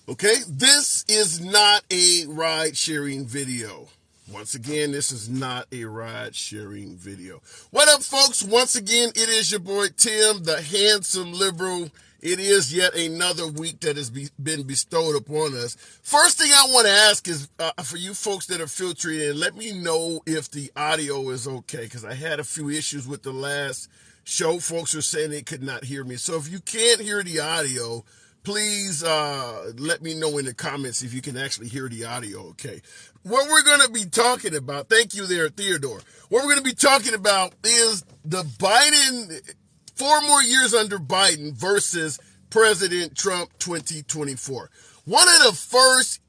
Okay, this is not a ride-sharing video. Once again, this is not a ride-sharing video. What up, folks? Once again, it is your boy Tim, the handsome liberal. It is yet another week that has been bestowed upon us. First thing I want to ask is, for you folks that are filtering in, let me know if the audio is okay, because I had a few issues with the last show. Folks are saying they could not hear me. So if you can't hear the audio, please let me know in the comments if you can actually hear the audio, okay? What we're going to be talking about, thank you there, Theodore. What we're going to be talking about is the Biden, 4 more years under Biden versus President Trump 2024. One of the first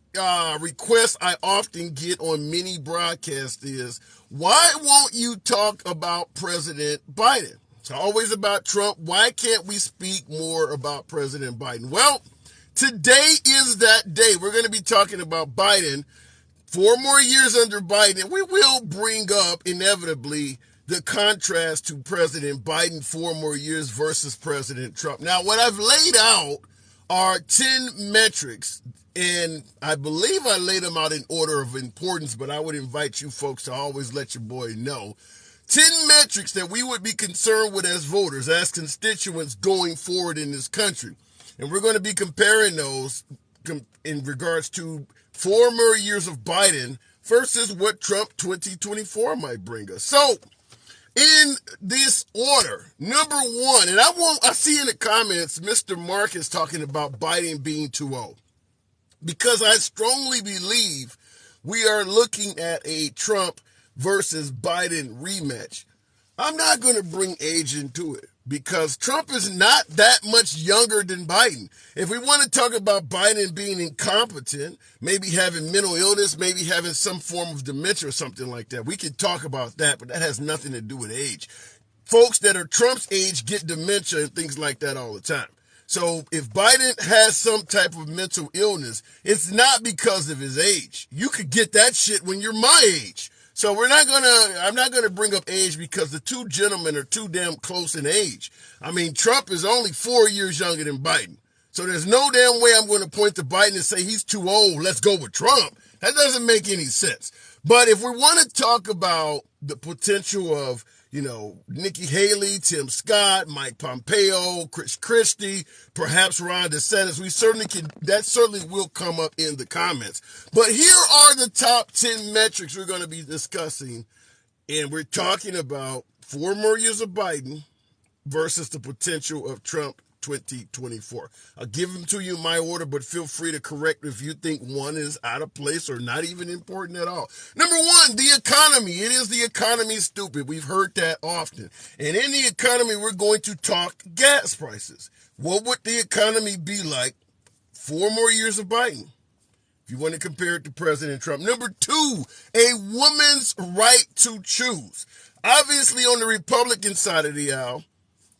requests I often get on many broadcasts is, why won't you talk about President Biden? It's always about Trump. Why can't we speak more about President Biden? Well, today is that day. We're going to be talking about Biden, 4 more years under Biden, and we will bring up, inevitably, the contrast to President Biden, 4 more years versus President Trump. Now, what I've laid out are 10 metrics, and I believe I laid them out in order of importance, but I would invite you folks to always let your boy know. 10 metrics that we would be concerned with as voters, as constituents going forward in this country. And we're going to be comparing those in regards to 4 more years of Biden versus what Trump 2024 might bring us. So, in this order, number 1, and I see in the comments, Mr. Mark is talking about Biden being too old. Because I strongly believe we are looking at a Trump versus Biden rematch. I'm not going to bring age into it because Trump is not that much younger than Biden. If we want to talk about Biden being incompetent, maybe having mental illness, maybe having some form of dementia or something like that, we can talk about that, but that has nothing to do with age. Folks that are Trump's age get dementia and things like that all the time. So if Biden has some type of mental illness, it's not because of his age. You could get that shit when you're my age. So I'm not gonna bring up age because the two gentlemen are too damn close in age. I mean, Trump is only 4 years younger than Biden. So there's no damn way I'm going to point to Biden and say he's too old, let's go with Trump. That doesn't make any sense. But if we want to talk about the potential of, Nikki Haley, Tim Scott, Mike Pompeo, Chris Christie, perhaps Ron DeSantis, that certainly will come up in the comments. But here are the top 10 metrics we're going to be discussing. And we're talking about 4 more years of Biden versus the potential of Trump 2024. I'll give them to you in my order, but feel free to correct if you think one is out of place or not even important at all. Number 1, the economy. It is the economy, stupid. We've heard that often. And in the economy, we're going to talk gas prices. What would the economy be like 4 more years of Biden? If you want to compare it to President Trump. Number 2, a woman's right to choose. Obviously, on the Republican side of the aisle,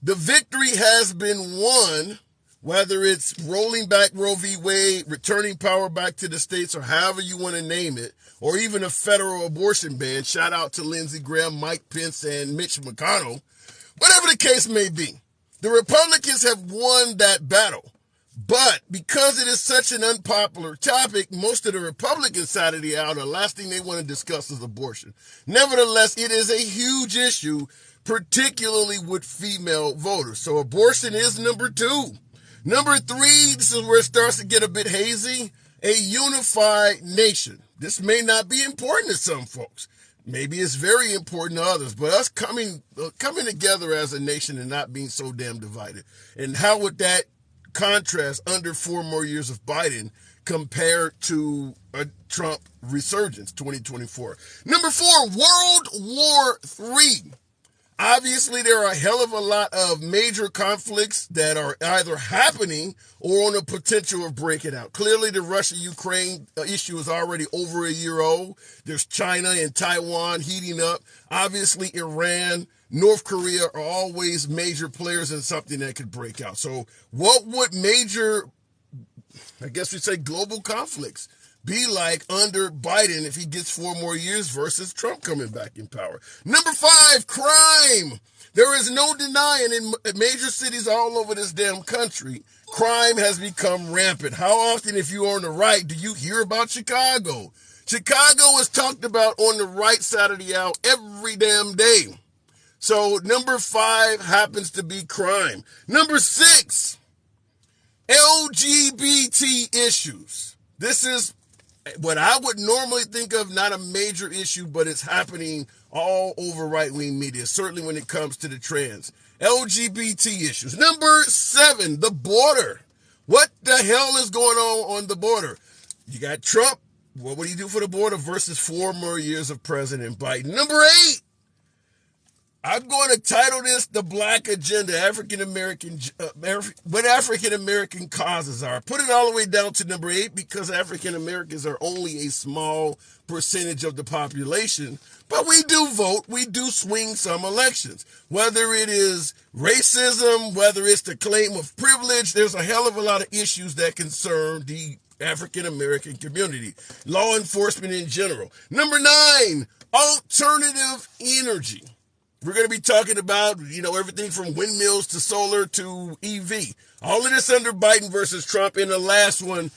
the victory has been won, whether it's rolling back Roe v. Wade, returning power back to the states, or however you want to name it, or even a federal abortion ban. Shout out to Lindsey Graham, Mike Pence, and Mitch McConnell. Whatever the case may be, the Republicans have won that battle. But because it is such an unpopular topic, most of the Republican side of the aisle, the last thing they want to discuss is abortion. Nevertheless, it is a huge issue, particularly with female voters. So abortion is number 2. Number 3, this is where it starts to get a bit hazy, a unified nation. This may not be important to some folks. Maybe it's very important to others, but us coming together as a nation and not being so damn divided. And how would that contrast under 4 more years of Biden compared to a Trump resurgence 2024? Number 4, World War III. Obviously, there are a hell of a lot of major conflicts that are either happening or on the potential of breaking out. Clearly, the Russia-Ukraine issue is already over a year old. There's China and Taiwan heating up. Obviously, Iran, North Korea are always major players in something that could break out. So what would major, I guess we'd say, global conflicts be like under Biden if he gets 4 more years versus Trump coming back in power. Number 5, crime. There is no denying in major cities all over this damn country, crime has become rampant. How often, if you're on the right, do you hear about Chicago? Chicago is talked about on the right side of the aisle every damn day. So number 5 happens to be crime. Number 6, LGBT issues. This is what I would normally think of not a major issue, but it's happening all over right-wing media, certainly when it comes to the trans. LGBT issues. Number 7, the border. What the hell is going on the border? You got Trump. What would he do for the border versus 4 more years of President Biden? Number 8, I'm going to title this the Black Agenda, African-American, what African-American causes are. Put it all the way down to number 8 because African-Americans are only a small percentage of the population, but we do vote, we do swing some elections. Whether it is racism, whether it's the claim of privilege, there's a hell of a lot of issues that concern the African-American community, law enforcement in general. Number 9, alternative energy. We're going to be talking about, everything from windmills to solar to EV. All of this under Biden versus Trump. And the last one,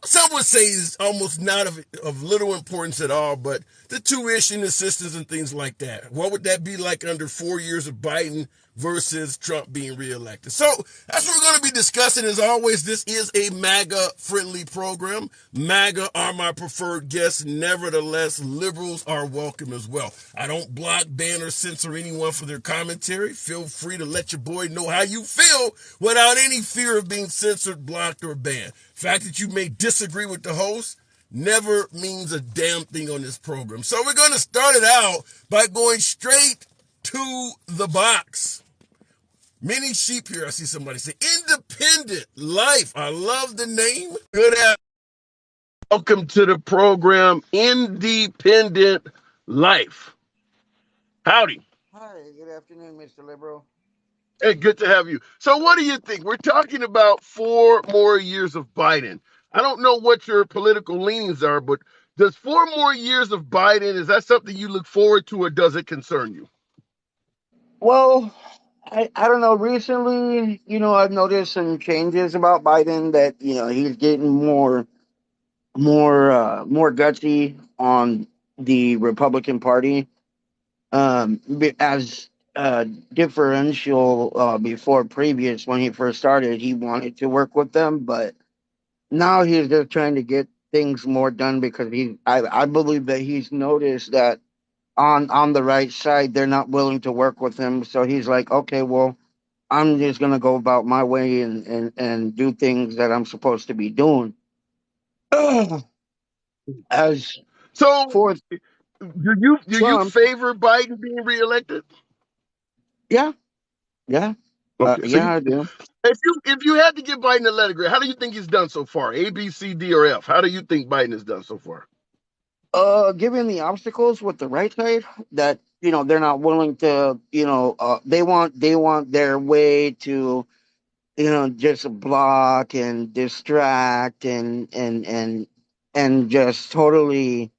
some would say is almost not of little importance at all, but the tuition assistance and things like that. What would that be like under 4 years of Biden versus Trump being reelected? So that's what we're going to be discussing. As always, this is a MAGA-friendly program. MAGA are my preferred guests. Nevertheless, liberals are welcome as well. I don't block, ban, or censor anyone for their commentary. Feel free to let your boy know how you feel without any fear of being censored, blocked, or banned. The fact that you may disagree with the host never means a damn thing on this program. So we're going to start it out by going straight to the box. Many sheep here, I see somebody say, Independent Life. I love the name. Good afternoon. Welcome to the program, Independent Life. Howdy. Hi, good afternoon, Mr. Liberal. Hey, good to have you. So what do you think? We're talking about 4 more years of Biden. I don't know what your political leanings are, but does 4 more years of Biden, is that something you look forward to or does it concern you? Well, I don't know. Recently, I've noticed some changes about Biden that, he's getting more gutsy on the Republican Party. As differential before previous when he first started, he wanted to work with them, but now he's just trying to get things more done because I believe that he's noticed that on the right side they're not willing to work with him, so he's like, okay, well, I'm just gonna go about my way and do things that I'm supposed to be doing. As So for do you Trump, favor Biden being reelected? yeah, yeah, Okay, so yeah, I do. if you had to give Biden a letter grade, how do you think he's done so far? A, B, C, D, or F? How do you think Biden has done so far? Given the obstacles with the right side that they're not willing to, they want their way to, just block and distract and just totally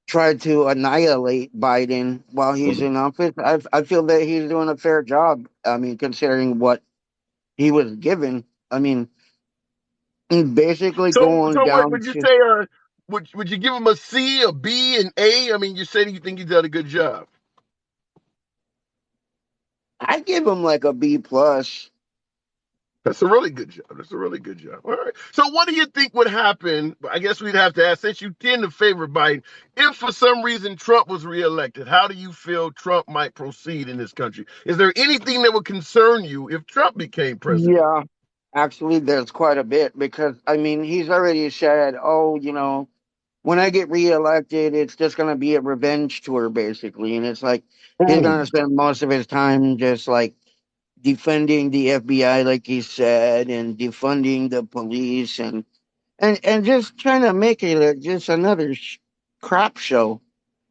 try to annihilate Biden while he's in office. I feel that he's doing a fair job. I mean, considering what he was given. I mean, basically So going what down would you to. say? Would you give him a C, a B, and A? I mean, you said you think he's done a good job. I give him like a B plus. That's a really good job. That's a really good job. All right. So what do you think would happen? I guess we'd have to ask, since you tend to favor Biden, if for some reason Trump was reelected, how do you feel Trump might proceed in this country? Is there anything that would concern you if Trump became president? Yeah, actually, there's quite a bit because I mean, he's already said, "Oh, when I get reelected, it's just gonna be a revenge tour, basically." And it's like he's gonna Mm. spend most of his time just like defending the FBI, like he said, and defunding the police, and just trying to make it just another crap show.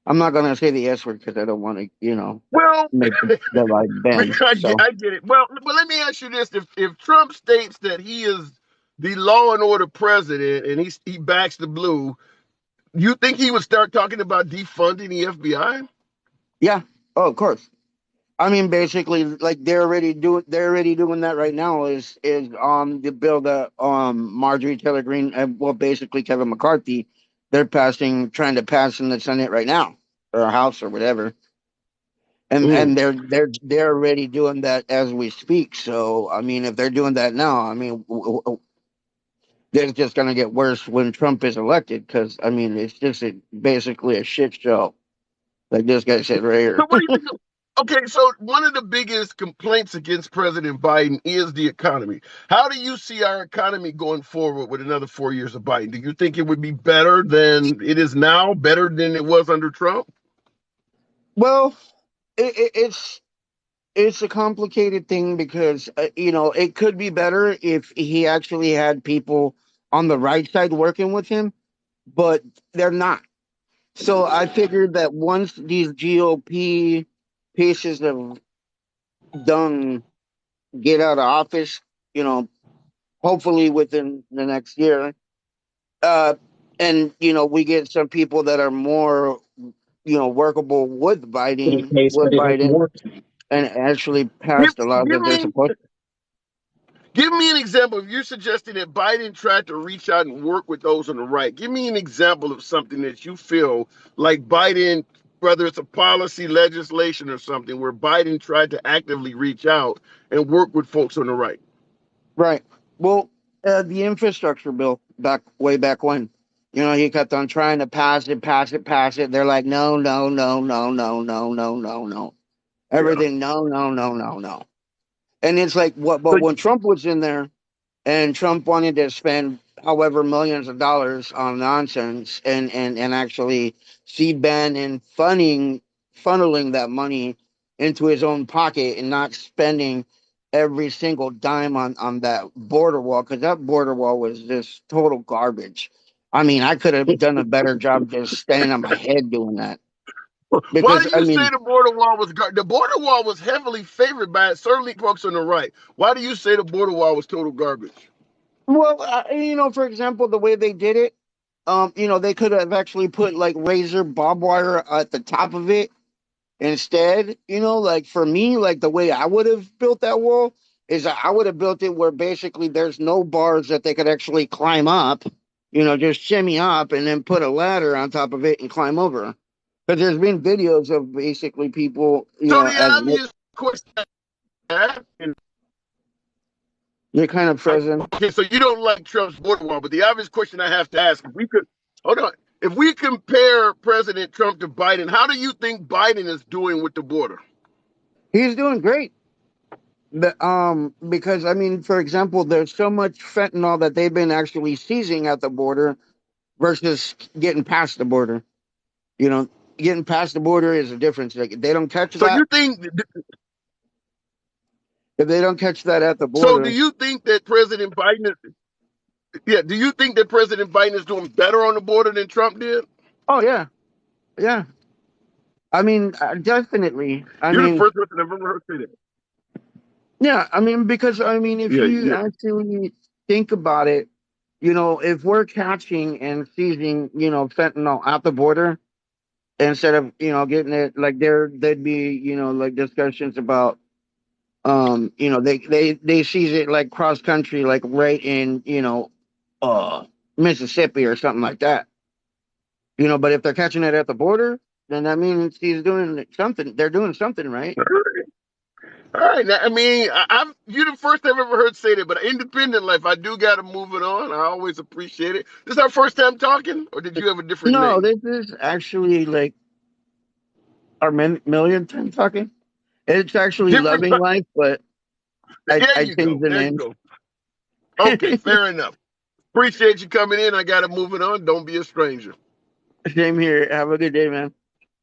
I'm not gonna say the S word because I don't want to, Well, make the like bend. So I get it. Well, but let me ask you this: if Trump states that he is the law and order president, and he backs the blue, you think he would start talking about defunding the FBI? Yeah. Oh, of course. I mean, basically, like they're already doing that right now. Is the bill that Marjorie Taylor Greene and well, basically Kevin McCarthy, they're trying to pass in the Senate right now or House or whatever, and Mm. they're already doing that as we speak. So I mean, if they're doing that now, I mean, it's just gonna get worse when Trump is elected because I mean, it's just basically a shit show. Like this guy said right here. So what do you think? Okay, so one of the biggest complaints against President Biden is the economy. How do you see our economy going forward with another 4 years of Biden? Do you think it would be better than it is now, better than it was under Trump? Well, it's a complicated thing because it could be better if he actually had people on the right side working with him, but they're not. So I figured that once these GOP pieces of dung get out of office, you know, hopefully within the next year, uh, and we get some people that are more workable In a case with that it Biden, works. and actually Give, passed the laws give that they're me supposed. give me an example. If you're suggesting that Biden tried to reach out and work with those on the right, give me an example of something that you feel like Biden, whether it's a policy, legislation, or something, where Biden tried to actively reach out and work with folks on the right. Right. Well, the infrastructure bill way back when, he kept on trying to pass it, pass it, pass it. They're like, no, no, no, no, no, no, no, no, no. Yeah. Everything, no, no, no, no, no. And it's like what? So But when Trump was in there, and Trump wanted to spend however millions of dollars on nonsense and actually see Ben and funneling that money into his own pocket and not spending every single dime on that border wall because that border wall was just total garbage. I mean, I could have done a better job just standing on my head doing that why because do I you say mean, the border wall was the border wall was heavily favored by certainly folks on the right? Why do you say the border wall was total garbage? well, for example, the way they did it, they could have actually put like razor barbed wire at the top of it instead. Like for me, like the way I would have built that wall is that I would have built it where basically there's no bars that they could actually climb up, just shimmy up and then put a ladder on top of it and climb over. But there's been videos of basically people, So the as obvious question and you're kind of frozen. okay, so you don't like Trump's border wall, but the obvious question I have to ask, if we could hold on, if we compare President Trump to Biden, how do you think Biden is doing with the border? He's doing great. Because I mean, for example, there's so much fentanyl that they've been actually seizing at the border versus getting past the border. You know, getting past the border is a difference. Like, if they don't catch So that, you think if they don't catch that at the so do border, you think that President Biden is yeah, do you think that President Biden is doing better on the border than Trump did? oh yeah, yeah. I mean, definitely. I You're the mean, first person I've ever heard say that. yeah. I mean, because I mean, if Yeah, you yeah. actually think about it, if we're catching and seizing, fentanyl at the border instead of getting it like there'd be like discussions about they seize it like cross country like right in uh Mississippi or something like that. But if they're catching it at the border, then that means he's doing something. They're doing something right. All right. Now, I mean, I'm you're the first I've ever heard say that, but independent life, I do got to move it on. I always appreciate it. This is our first time talking, or did you have a different No, name? this is actually like our million time talking. It's actually Different. loving life, but There I you changed go. the There you names. go. Okay, fair enough. Appreciate you coming in. I got to move it on. Don't be a stranger. Same here. Have a good day, man.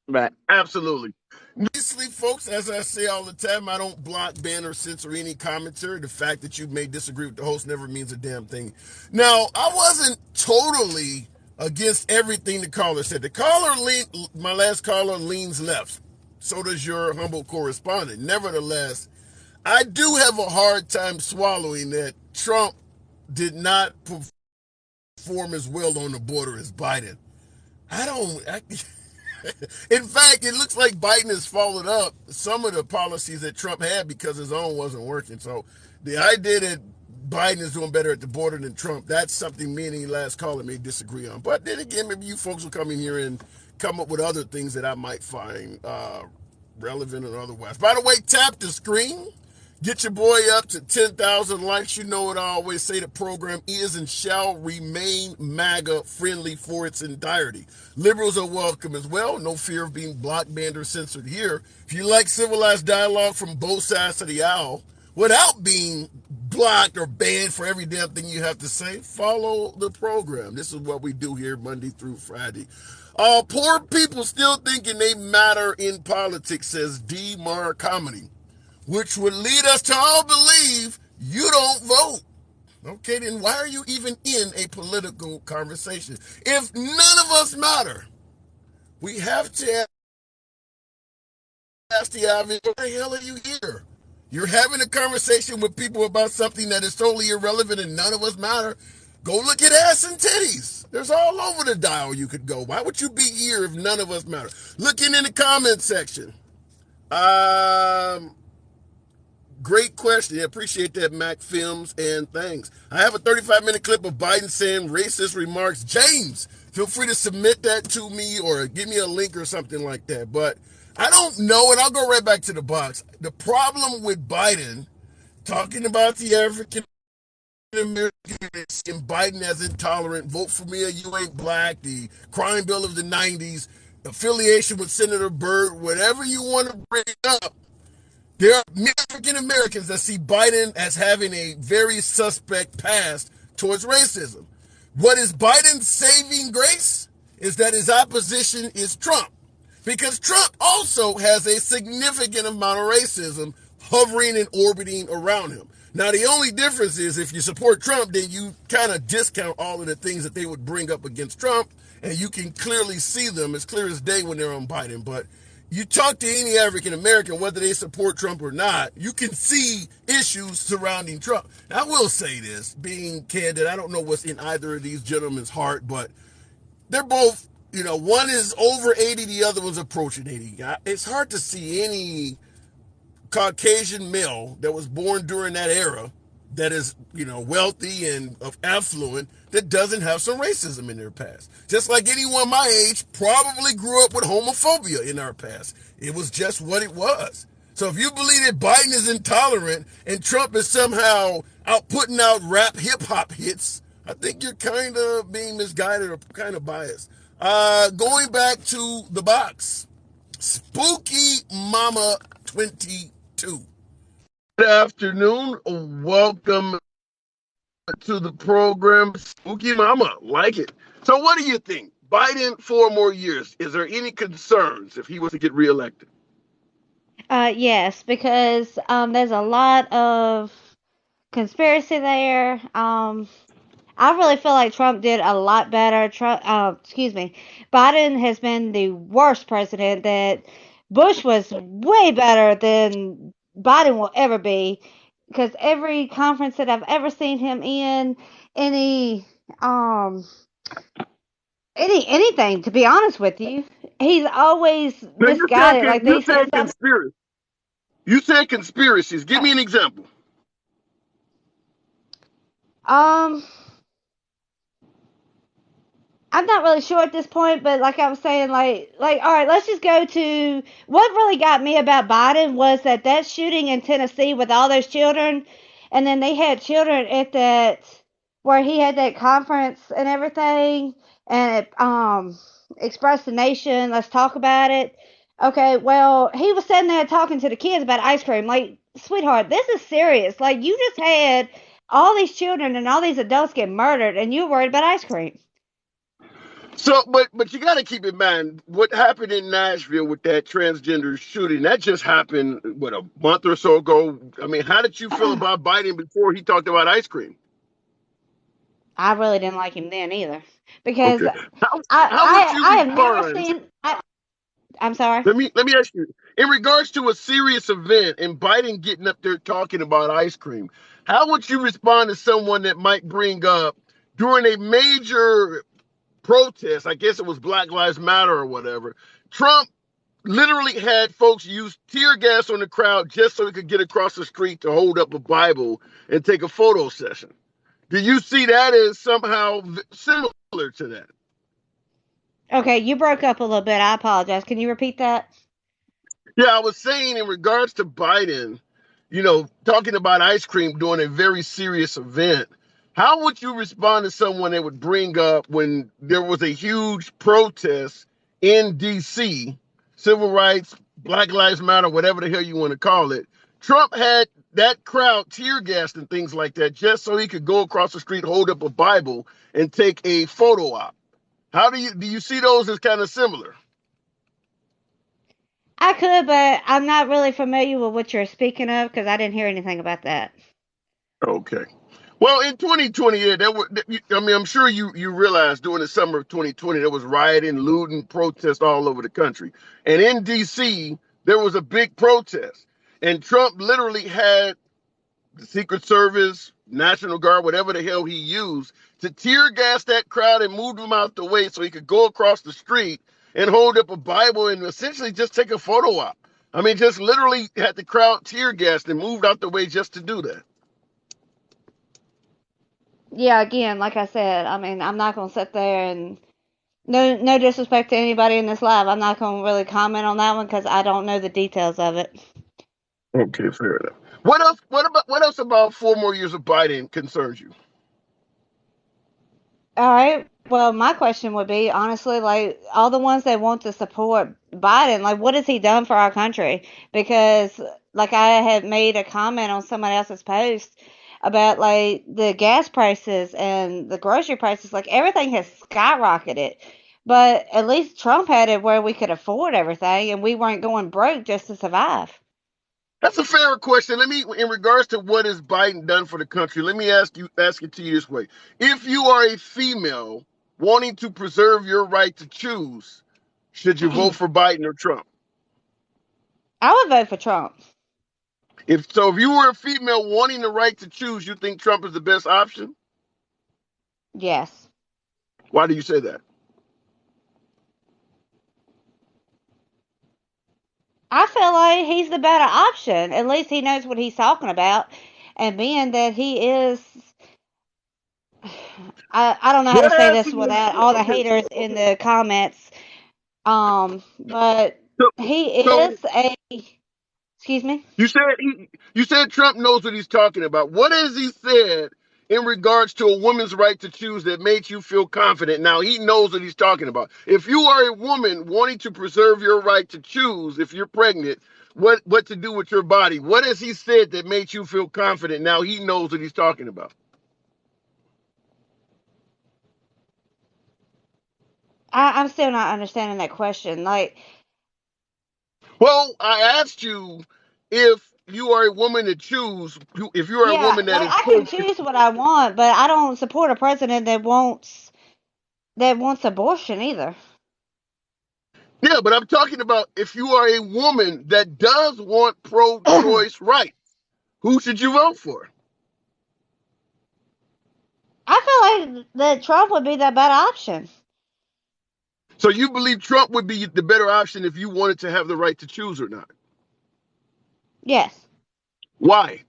Bye. Absolutely. Obviously, folks, as I say all the time, I don't block, ban, or censor any commentary. The fact that you may disagree with the host never means a damn thing. Now, I wasn't totally against everything the caller said. My last caller leans left. So does your humble correspondent. Nevertheless, I do have a hard time swallowing that Trump did not perform as well on the border as Biden. I don't. In fact, it looks like Biden has followed up some of the policies that Trump had because his own wasn't working. So the idea that Biden is doing better at the border than Trump, that's something me and the last caller may disagree on. But then again, maybe you folks will come in here and come up with other things that I might find relevant or otherwise. By the way, tap the screen. Get your boy up to 10,000 likes. You know what I always say, the program is and shall remain MAGA friendly for its entirety. Liberals are welcome as well. No fear of being blocked, banned, or censored here. If you like civilized dialogue from both sides of the aisle without being blocked or banned for every damn thing you have to say, follow the program. This is what we do here Monday through Friday. Poor people still thinking they matter in politics, says D. Mar Comedy, which would lead us to all believe you don't vote. Okay, then why are you even in a political conversation? If none of us matter, we have to ask the obvious, why the hell are you here? You're having a conversation with people about something that is totally irrelevant and none of us matter. Go look at ass and titties. There's all over the dial you could go. Why would you be here if none of us matter? Looking in the comment section. Great question. I appreciate that, Mac Films, and thanks. I have a 35-minute clip of Biden saying racist remarks. James, feel free to submit that to me or give me a link or something like that. But I don't know, and I'll go right back to the box. The problem with Biden talking about the African Americans and Biden as intolerant, vote for me or you ain't black, the crime bill of the 90s, affiliation with Senator Byrd, whatever you want to bring up. There are African Americans that see Biden as having a very suspect past towards racism. What is Biden's saving grace is that his opposition is Trump, because Trump also has a significant amount of racism hovering and orbiting around him. Now, the only difference is if you support Trump, then you kind of discount all of the things that they would bring up against Trump, and you can clearly see them as clear as day when they're on Biden. But you talk to any African American, whether they support Trump or not, you can see issues surrounding Trump. I will say this, being candid, I don't know what's in either of these gentlemen's heart, but they're both, one is over 80, the other one's approaching 80. It's hard to see any Caucasian male that was born during that era that is, wealthy and of affluent that doesn't have some racism in their past. Just like anyone my age probably grew up with homophobia in our past. It was just what it was. So if you believe that Biden is intolerant and Trump is somehow out putting out rap hip hop hits, I think you're kind of being misguided or kind of biased. Going back to the box, Spooky Mama 22. Good afternoon. Welcome to the program, Spooky Mama. Like it. So what do you think? Biden 4 more years. Is there any concerns if he was to get reelected? Yes, because there's a lot of conspiracy there. I really feel like Trump did a lot better. Excuse me, Biden has been the worst president. That Bush was way better than Biden will ever be. Because every conference that I've ever seen him in, any um anything, to be honest with you, he's always Now misguided. Like they you said said something. conspiracy. You said conspiracies. Give uh, me an example. Um, I'm not really sure at this point, but like I was saying, all right, let's just go to what really got me about Biden was that shooting in Tennessee with all those children, and then they had children at that where he had that conference and everything, and it expressed the nation. Let's talk about it. Okay, well, he was sitting there talking to the kids about ice cream. Like, sweetheart, this is serious. Like, you just had all these children and all these adults get murdered, and you're worried about ice cream. So, but you got to keep in mind what happened in Nashville with that transgender shooting. That just happened what, a month or so ago. I mean, how did you feel about Biden before he talked about ice cream? I really didn't like him then either because Okay, how I how would you I have never respond? seen. I'm sorry. Let me ask you, in regards to a serious event and Biden getting up there talking about ice cream, how would you respond to someone that might bring up during a major protest, I guess it was Black Lives Matter or whatever, Trump literally had folks use tear gas on the crowd just so he could get across the street to hold up a Bible and take a photo session. Do you see that as somehow similar to that? Okay, you broke up a little bit. I apologize. Can you repeat that? Yeah, I was saying in regards to Biden, talking about ice cream during a very serious event, how would you respond to someone that would bring up when there was a huge protest in DC, civil rights, Black Lives Matter, whatever the hell you want to call it? Trump had that crowd tear gassed and things like that just so he could go across the street, hold up a Bible, and take a photo op. How do you see those as kind of similar? I could, but I'm not really familiar with what you're speaking of because I didn't hear anything about that. Okay. Well, in 2020, yeah, I mean, I'm sure you realize during the summer of 2020 there was rioting, looting, protests all over the country, and in D.C. there was a big protest, and Trump literally had the Secret Service, National Guard, whatever the hell he used, to tear gas that crowd and move them out the way so he could go across the street and hold up a Bible and essentially just take a photo op. I mean, just literally had the crowd tear gassed and moved out the way just to do that. Yeah, again, like I said, I mean, I'm not gonna sit there and no disrespect to anybody in this live. I'm not gonna really comment on that one because I don't know the details of it. Okay, fair enough. What else? What else about 4 more years of Biden concerns you? All right. Well, my question would be honestly, like all the ones that want to support Biden, like what has he done for our country? Because like I had made a comment on someone else's post about like the gas prices and the grocery prices, like everything has skyrocketed. But at least Trump had it where we could afford everything and we weren't going broke just to survive. That's a fair question. In regards to what has Biden done for the country, let me ask it to you this way: if you are a female wanting to preserve your right to choose, should you vote for Biden or Trump? I would vote for Trump. If you were a female wanting the right to choose, you think Trump is the best option? Yes. Why do you say that? I feel like he's the better option. At least he knows what he's talking about. And being that he is, I don't know how to What say has this he? without all the Okay, haters in the comments. But so he so is a, excuse me. you said Trump knows what he's talking about. What has he said in regards to a woman's right to choose that made you feel confident? Now he knows what he's talking about. If you are a woman wanting to preserve your right to choose if you're pregnant, what to do with your body, what has he said that made you feel confident? Now he knows what he's talking about. I'm still not understanding that question. Like, Well, I asked you if you are a woman to choose, if you are a yeah, woman that like is I can choose what I want, but I don't support a president that wants abortion either. yeah, but I'm talking about if you are a woman that does want I pro-choice rights, who should you vote for? feel like that Trump would be the better option. So you believe Trump would be the better option if you wanted to have the right to choose or not? Yes. Why?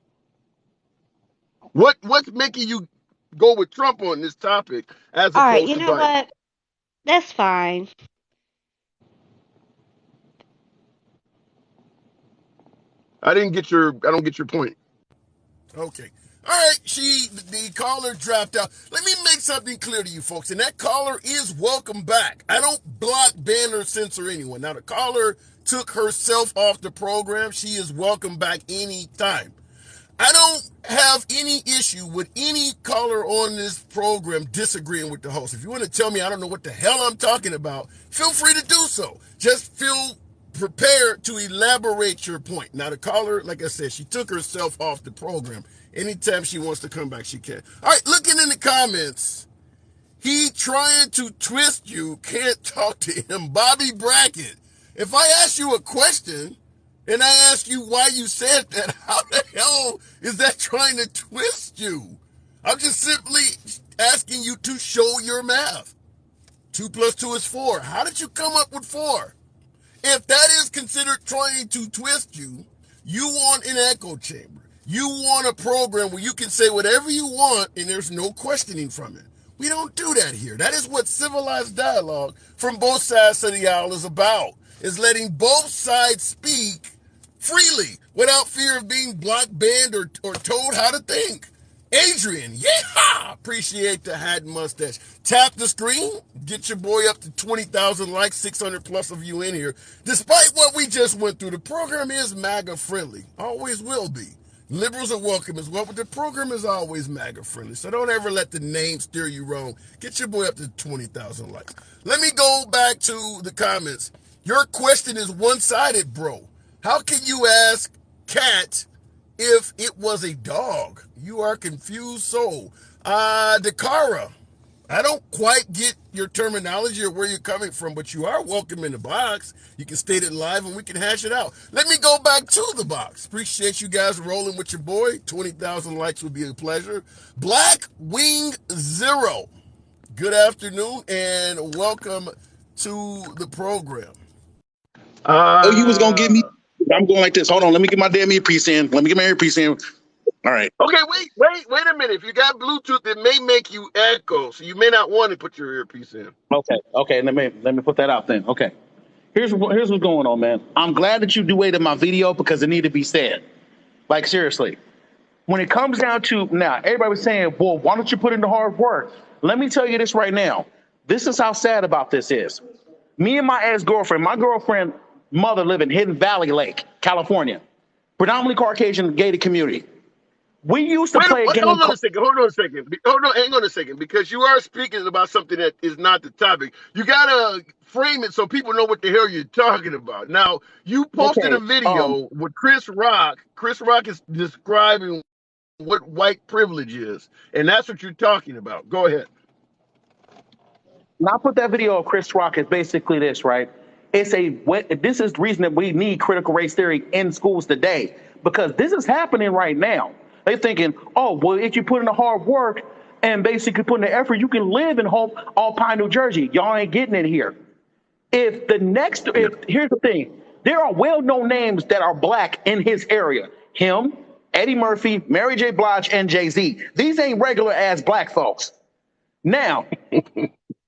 What's making you go with Trump on this topic as All right. opposed You to know Biden? what? That's fine. I don't get your point. Okay. All right, the caller dropped out. Let me make something clear to you folks, and that caller is welcome back. I don't block, ban, or censor anyone. Now, the caller took herself off the program. She is welcome back anytime. I don't have any issue with any caller on this program disagreeing with the host. If you want to tell me I don't know what the hell I'm talking about, feel free to do so. Just feel prepared to elaborate your point. Now, the caller, like I said, she took herself off the program. Anytime she wants to come back, she can. All right, looking in the comments, he trying to twist you, can't talk to him. Bobby Brackett. If I ask you a question and I ask you why you said that, how the hell is that trying to twist you? I'm just simply asking you to show your math. 2 plus 2 is 4. How did you come up with 4? If that is considered trying to twist you, you want an echo chamber. You want a program where you can say whatever you want and there's no questioning from it. We don't do that here. That is what civilized dialogue from both sides of the aisle is about, is letting both sides speak freely without fear of being blocked, banned, or told how to think. Adrian, yeah, appreciate the hat and mustache. Tap the screen, get your boy up to 20,000 likes, 600 plus of you in here. Despite what we just went through, the program is MAGA friendly, always will be. Liberals are welcome as well, but the program is always MAGA friendly, so don't ever let the name steer you wrong. Get your boy up to 20,000 likes. Let me go back to the comments. Your question is one-sided, bro. How can you ask cat if it was a dog? You are confused soul. Dakara, I don't quite get your terminology or where you're coming from, but you are welcome in the box. You can state it live and we can hash it out. Let me go back to the box. Appreciate you guys rolling with your boy. 20,000 likes would be a pleasure. Black Wing Zero, good afternoon and welcome to the program. Oh, you was gonna give me? I'm going like this. Hold on, let me get my damn earpiece in. Let me get my earpiece in. All right. Okay, wait a minute. If you got Bluetooth, it may make you echo, so you may not want to put your earpiece in. Okay. Let me put that out then. Okay. Here's what's going on, man. I'm glad that you duetted my video because it needed to be said. Like seriously, when it comes down to now, everybody was saying, "Well, why don't you put in the hard work?" Let me tell you this right now. This is how sad about this is. Me and my ex-girlfriend, my girlfriend mother live in Hidden Valley Lake, California, predominantly Caucasian gated community. We used to play a game. Hold on a second. Hang on a second, because you are speaking about something that is not the topic. You gotta frame it so people know what the hell you're talking about. Now, you posted a video with Chris Rock. Chris Rock is describing what white privilege is, and that's what you're talking about. Go ahead. Now, I put that video of Chris Rock is basically this, right? This is the reason that we need critical race theory in schools today, because this is happening right now. They're thinking, oh, well, if you put in the hard work and basically put in the effort, you can live in Alpine, New Jersey. Y'all ain't getting it here. Here's the thing. There are well-known names that are black in his area. Him, Eddie Murphy, Mary J. Blige, and Jay-Z. These ain't regular ass black folks. Now,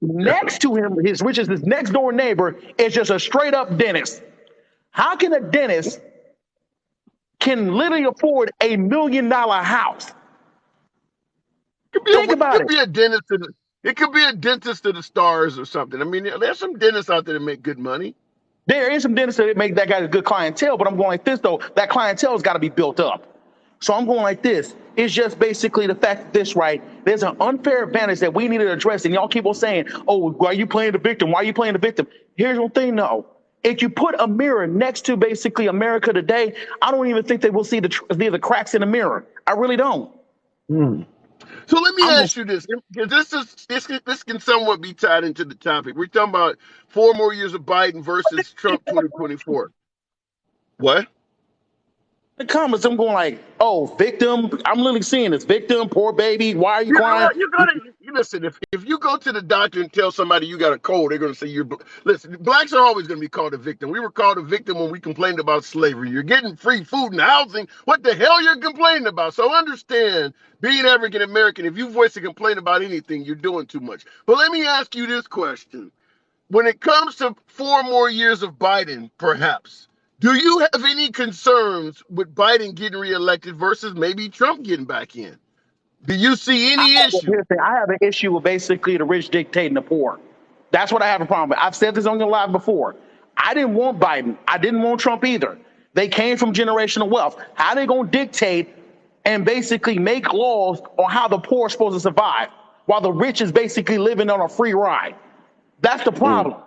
next to him, his next door neighbor is just a straight up dentist. How can a dentist can literally afford $1 million house? Think about it. It could be a dentist to the stars or something. I mean, there's some dentists out there that make good money. There is some dentists that make that guy a good clientele, but I'm going like this though. That clientele has got to be built up. So I'm going like this. It's just basically the fact that this, right? There's an unfair advantage that we need to address, and y'all keep on saying, "Oh, why are you playing the victim? Why are you playing the victim?" Here's one thing, though. If you put a mirror next to basically America today, I don't even think they will see the cracks in the mirror. I really don't. So let me ask you this, because this can somewhat be tied into the topic. We're talking about 4 more years of Biden versus Trump 2024. What? The comments, I'm going like, "Oh, victim." I'm literally seeing this victim, poor baby. Why are you crying? Listen. If you go to the doctor and tell somebody you got a cold, they're going to say listen. Blacks are always going to be called a victim. We were called a victim when we complained about slavery. You're getting free food and housing. What the hell you're complaining about? So understand, being African American, if you voice a complaint about anything, you're doing too much. But let me ask you this question: when it comes to 4 more years of Biden, perhaps, do you have any concerns with Biden getting reelected versus maybe Trump getting back in? Do you see any issue? I have an issue with basically the rich dictating the poor. That's what I have a problem with. I've said this on the live before. I didn't want Biden. I didn't want Trump either. They came from generational wealth. How they going to dictate and basically make laws on how the poor are supposed to survive while the rich is basically living on a free ride? That's the problem.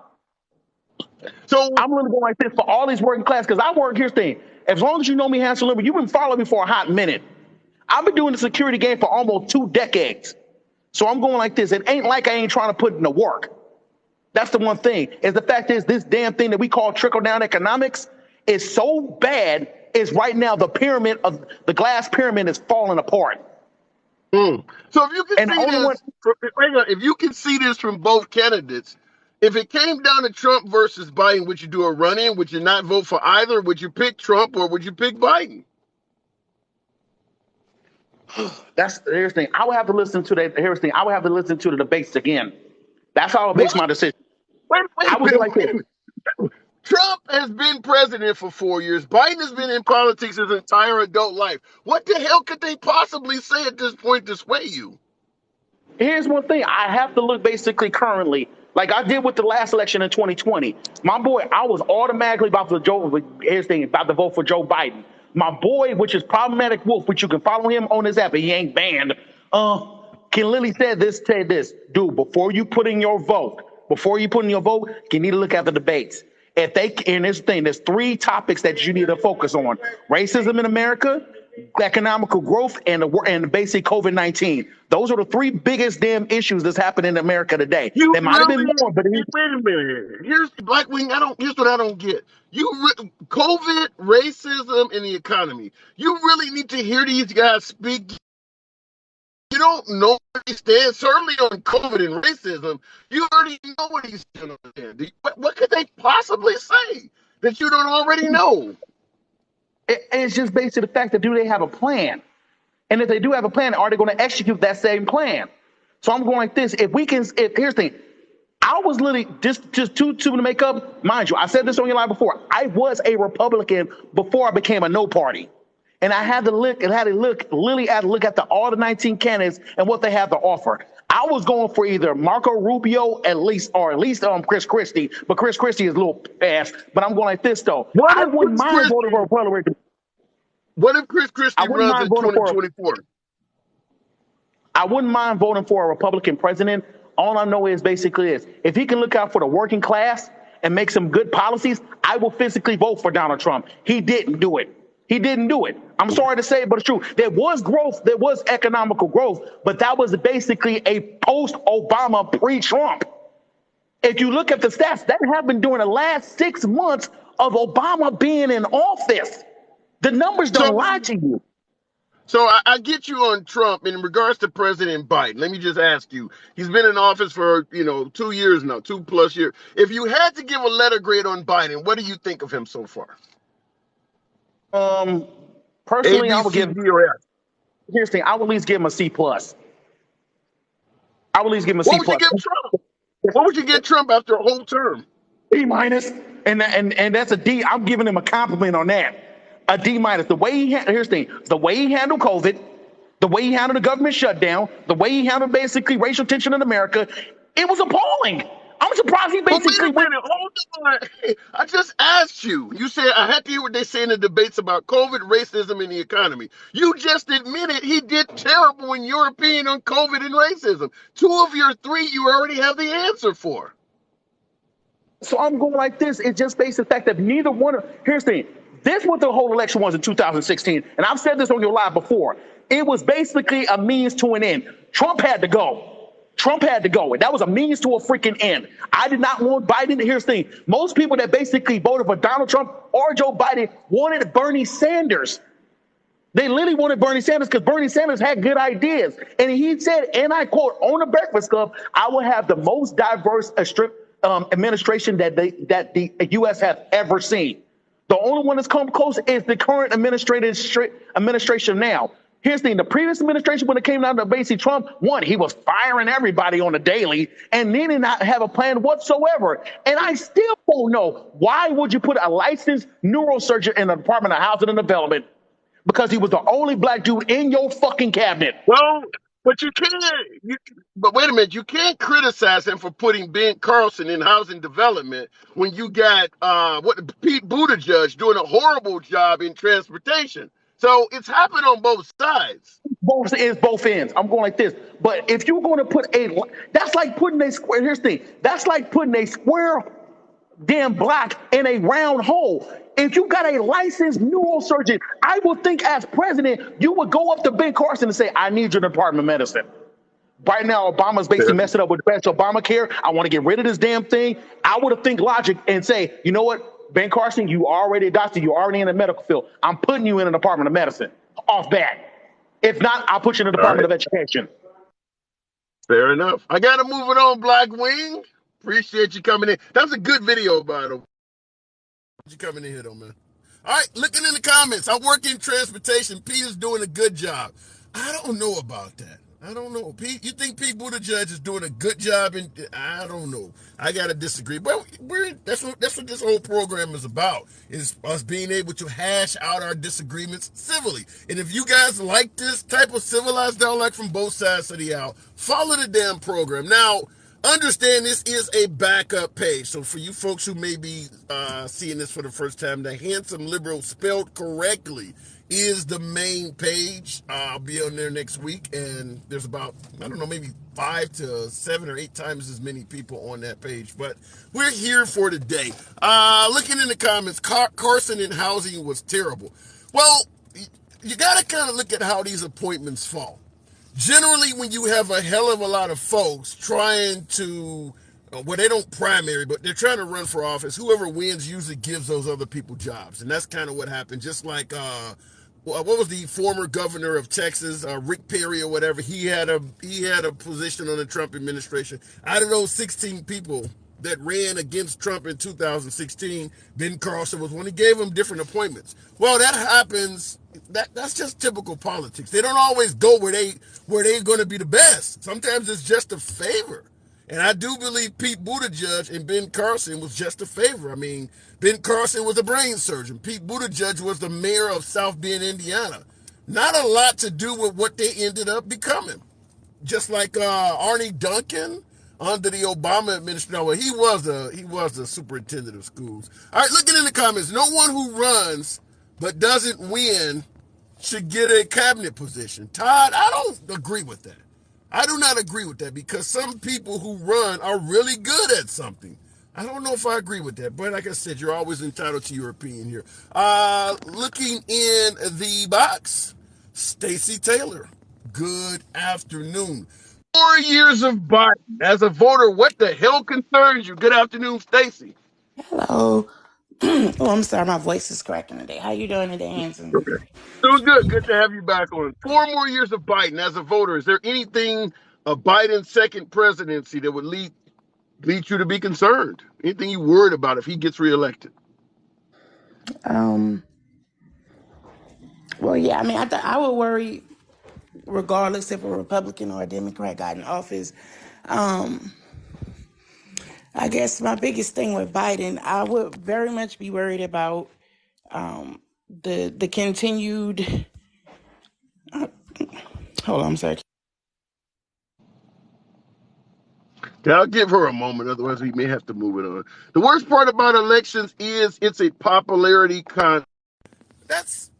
So I'm going to go like this for all these working class, because I work, here's the thing. As long as you know me, Hansel Liberty, you've been following me for a hot minute. I've been doing the security game for almost 2 decades. So I'm going like this. It ain't like I ain't trying to put in the work. That's the one thing. Is the fact is this damn thing that we call trickle down economics is so bad. Is right now the pyramid of the glass pyramid is falling apart. So if you can And the see only one, this, hang on, if you can see this from both candidates, if it came down to Trump versus Biden, would you do a run-in? Would you not vote for either? Would you pick Trump or would you pick Biden? here's the thing. I would have to listen to that. Here's the thing. I would have to listen to the debates again. That's how I would base What? my decision. Wait, I wait a would do minute, like wait this. a minute. Trump has been president for 4 years. Biden has been in politics his entire adult life. What the hell could they possibly say at this point to sway you? Here's one thing. I have to look basically currently, like I did with the last election in 2020. My boy, I was automatically about to about to vote for Joe Biden. My boy, which is Problematic Wolf, which you can follow him on his app, and he ain't banned. Can Lily said this, dude, before you put in your vote, you need to look at the debates. If they and this thing, there's 3 topics that you need to focus on: racism in America, economical growth, and the basic COVID-19. Those are the 3 biggest damn issues that's happening in America today. You There might have been really more, but wait a minute. Here's Black Wing. Here's what I don't get. COVID, racism, and the economy. You really need to hear these guys speak. You don't know where he stands. Certainly on COVID and racism, you already know what he's standing on. What could they possibly say that you don't already know? it's just based on the fact that do they have a plan? And if they do have a plan, are they going to execute that same plan? So I'm going like this. Here's the thing. I was literally just to make up, mind you, I said this on your line before. I was a Republican before I became a no party. And I had to look at all the 19 candidates and what they have to offer. I was going for either Marco Rubio at least Chris Christie, but Chris Christie is a little ass. But I'm going like this though. I wouldn't mind voting for a Republican. What if Chris Christie runs in 2024? I wouldn't mind voting for a Republican president. All I know is basically this. If he can look out for the working class and make some good policies, I will physically vote for Donald Trump. He didn't do it. I'm sorry to say it, but it's true. There was growth. There was economical growth, but that was basically a post-Obama, pre-Trump. If you look at the stats, that happened during the last 6 months of Obama being in office. The numbers don't lie to you. So I get you on Trump in regards to President Biden. Let me just ask you. He's been in office for, 2 years now, 2+ years. If you had to give a letter grade on Biden, what do you think of him so far? Personally, I would give here's the thing. I would at least give him a C+. What would you give Trump? What would you get Trump after a whole term? D-, and that's a D. I'm giving him a compliment on that. A D-. The way here's the thing. The way he handled COVID, the way he handled the government shutdown, the way he handled basically racial tension in America, it was appalling. I'm surprised he basically wait a minute, hold on. I just asked you. You said I had to hear what they say in the debates about COVID, racism, and the economy. You just admitted he did terrible in your opinion on COVID and racism. 2 of your 3 you already have the answer for. So I'm going like this. It's just based on the fact that neither one of here's the thing. This is what the whole election was in 2016. And I've said this on your live before. It was basically a means to an end. Trump had to go. And that was a means to a freaking end. I did not want Biden. Here's the thing. Most people that basically voted for Donald Trump or Joe Biden wanted Bernie Sanders. They literally wanted Bernie Sanders because Bernie Sanders had good ideas. And he said, and I quote, on the Breakfast Club, I will have the most diverse administration that the U.S. has ever seen. The only one that's come close is the current administration now. Here's the thing. The previous administration, when it came down to basically Trump, one, he was firing everybody on the daily, and they did not have a plan whatsoever. And I still don't know, why would you put a licensed neurosurgeon in the Department of Housing and Development? Because he was the only black dude in your fucking cabinet. Well, but you can't. But wait a minute. You can't criticize him for putting Ben Carlson in housing development when you got Pete Buttigieg doing a horrible job in transportation. So it's happened on both sides. Both ends. I'm going like this. But if you're going to put that's like putting a square. Here's the thing. That's like putting a square damn block in a round hole. If you got a licensed neurosurgeon, I would think as president, you would go up to Ben Carson and say, I need your Department of Medicine. Right now, Obama's Fair basically enough. messing up with the Obamacare. I want to get rid of this damn thing. I would have think logic and say, you know what, Ben Carson, you already a doctor, you already in the medical field. I'm putting you in a Department of Medicine off bat. If not, I'll put you in the All Department right. of Education. Fair enough. I got to move it on, Black Wing. Appreciate you coming in. That was a good video, by the way. You coming in here, though, man. All right, looking in the comments. I work in transportation. Peter's doing a good job. I don't know about that. I don't know. Pete, you think Pete Buttigieg is doing a good job? I don't know. I gotta disagree. But that's what this whole program is about. Is us being able to hash out our disagreements civilly. And if you guys like this type of civilized dialogue from both sides of the aisle, follow the damn program. Now, understand this is a backup page. So for you folks who may be seeing this for the first time, the Handsome Liberal spelled correctly is the main page. I'll be on there next week, and there's about, I don't know, maybe 5 to 7 or 8 times as many people on that page. But we're here for today. Looking in the comments, Carson in housing was terrible. Well, you got to kind of look at how these appointments fall. Generally, when you have a hell of a lot of folks trying to, well, they don't primary, but they're trying to run for office, whoever wins usually gives those other people jobs. And that's kind of what happened. Just like, what was the former governor of Texas, Rick Perry or whatever? He had a position on the Trump administration. Out of those 16 people that ran against Trump in 2016, Ben Carson was one. He gave them different appointments. Well, that happens. That's just typical politics. They don't always go where they're going to be the best. Sometimes it's just a favor. And I do believe Pete Buttigieg and Ben Carson was just a favor. I mean, Ben Carson was a brain surgeon. Pete Buttigieg was the mayor of South Bend, Indiana. Not a lot to do with what they ended up becoming. Just like Arnie Duncan under the Obama administration. Well, he was the superintendent of schools. All right, looking in the comments, no one who runs but doesn't win should get a cabinet position. Todd, I don't agree with that. I do not agree with that because some people who run are really good at something. I don't know if I agree with that, but like I said, you're always entitled to your opinion here. Looking in the box, Stacey Taylor. Good afternoon. 4 years of Biden. As a voter, what the hell concerns you? Good afternoon, Stacey. Hello. Oh, I'm sorry, my voice is cracking today. How you doing today, Hanson? Okay. Doing good. Good to have you back on. 4 more years of Biden. As a voter, is there anything of Biden's second presidency that would lead you to be concerned? Anything you worried about if he gets reelected? Um, well, yeah, I mean, I would worry regardless if a Republican or a Democrat got in office. Um, I guess my biggest thing with Biden, I would very much be worried about the continued. Hold on, I'm sorry. I'll give her a moment, otherwise we may have to move it on. The worst part about elections is it's a popularity contest.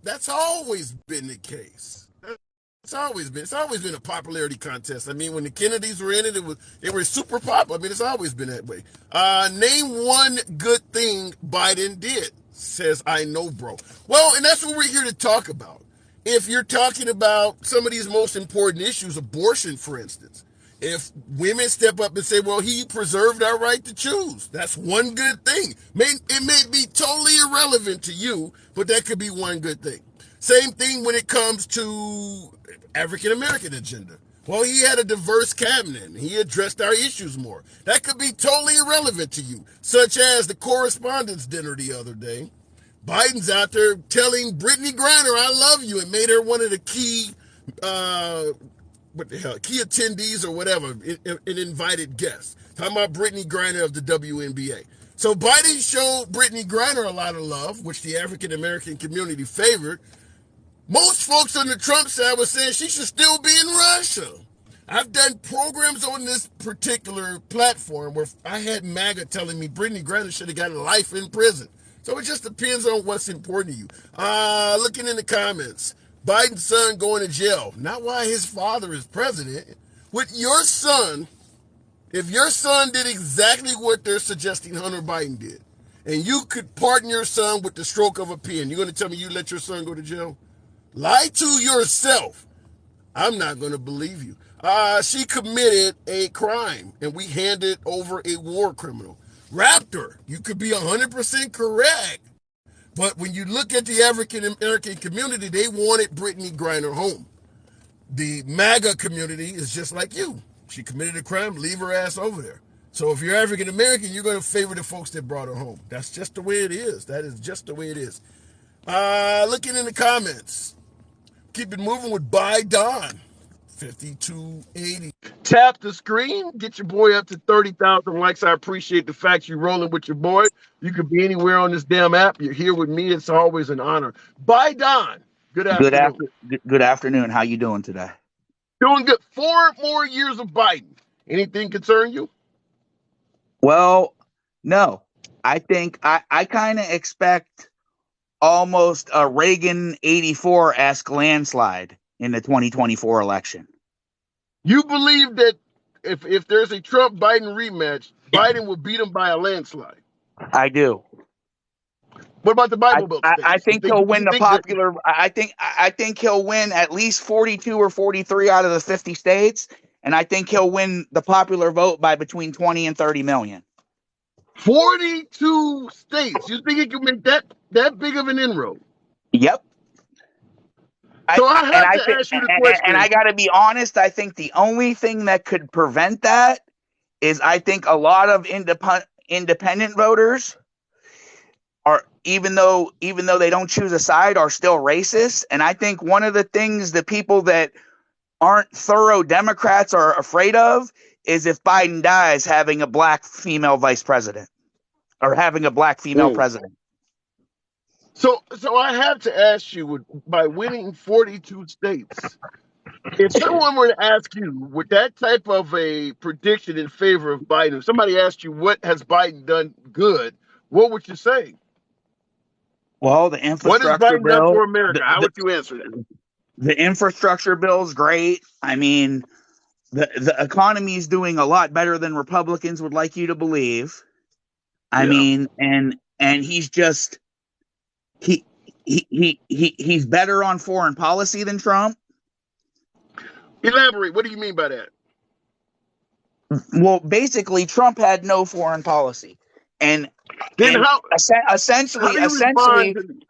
That's always been the case. It's always been a popularity contest. I mean, when the Kennedys were in it, they were super popular. I mean, it's always been that way. Name one good thing Biden did, says I know, bro. Well, and that's what we're here to talk about. If you're talking about some of these most important issues, abortion, for instance, if women step up and say, well, he preserved our right to choose, that's one good thing. It may be totally irrelevant to you, but that could be one good thing. Same thing when it comes to African American agenda. Well, he had a diverse cabinet and he addressed our issues more. That could be totally irrelevant to you, such as the correspondence dinner the other day. Biden's out there telling Brittany Griner, I love you, and made her one of the key, key attendees or whatever, an invited guest. Talking about Brittany Griner of the WNBA. So Biden showed Brittany Griner a lot of love, which the African American community favored. Most folks on the Trump side were saying she should still be in Russia. I've done programs on this particular platform where I had MAGA telling me Brittany Griner should have got life in prison. So it just depends on what's important to you. Looking in the comments, Biden's son going to jail. Not why his father is president. With your son, if your son did exactly what they're suggesting Hunter Biden did, and you could pardon your son with the stroke of a pen, you're going to tell me you let your son go to jail? Lie to yourself. I'm not going to believe you. She committed a crime, and we handed over a war criminal. Raptor, you could be 100% correct. But when you look at the African American community, they wanted Brittany Griner home. The MAGA community is just like you. She committed a crime, leave her ass over there. So if you're African American, you're going to favor the folks that brought her home. That's just the way it is. That is just the way it is. Looking in the comments. Keep it moving with By Don. 5280. Tap the screen. Get your boy up to 30,000 likes. I appreciate the fact you're rolling with your boy. You could be anywhere on this damn app. You're here with me. It's always an honor. By Don. Good afternoon. Good afternoon. How you doing today? Doing good. 4 more years of Biden. Anything concern you? Well, no. I think I kind of expect almost a Reagan 84-esque landslide in the 2024 election. You believe that if there's a Trump-Biden rematch, Biden will beat him by a landslide? I do. What about the Bible Belt states? I think he'll win the popular. I think he'll win at least 42 or 43 out of the 50 states, and I think he'll win the popular vote by between 20 and 30 million. 42 states. You think he can make that big of an inroad? Yep. So I have to ask you the question. And I got to be honest. I think the only thing that could prevent that is I think a lot of independent voters are, even though they don't choose a side, are still racist. And I think one of the things that people that aren't thorough Democrats are afraid of is if Biden dies, having a black female vice president or having a black female president. So I have to ask you, by winning 42 states, if someone were to ask you with that type of a prediction in favor of Biden, if somebody asked you what has Biden done good, what would you say? Well, the infrastructure what has Biden bill done for America? How would you answer that? The infrastructure bill is great. I mean, the economy is doing a lot better than Republicans would like you to believe. I mean, and he's just he's better on foreign policy than Trump. Elaborate. What do you mean by that? Well, basically, Trump had no foreign policy, and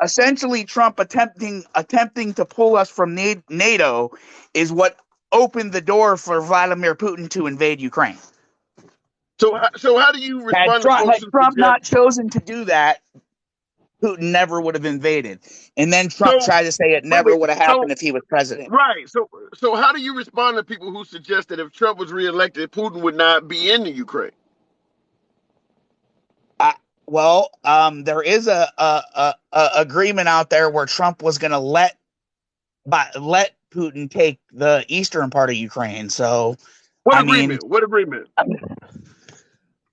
essentially, Trump attempting to pull us from NATO is what opened the door for Vladimir Putin to invade Ukraine. So how do you respond? Had Trump not chosen to do that, Putin never would have invaded. And then Trump tried to say it never would have happened if he was president. Right. So how do you respond to people who suggest that if Trump was reelected, Putin would not be in the Ukraine? Well, there is a agreement out there where Trump was going to let Putin take the eastern part of Ukraine. So what agreement?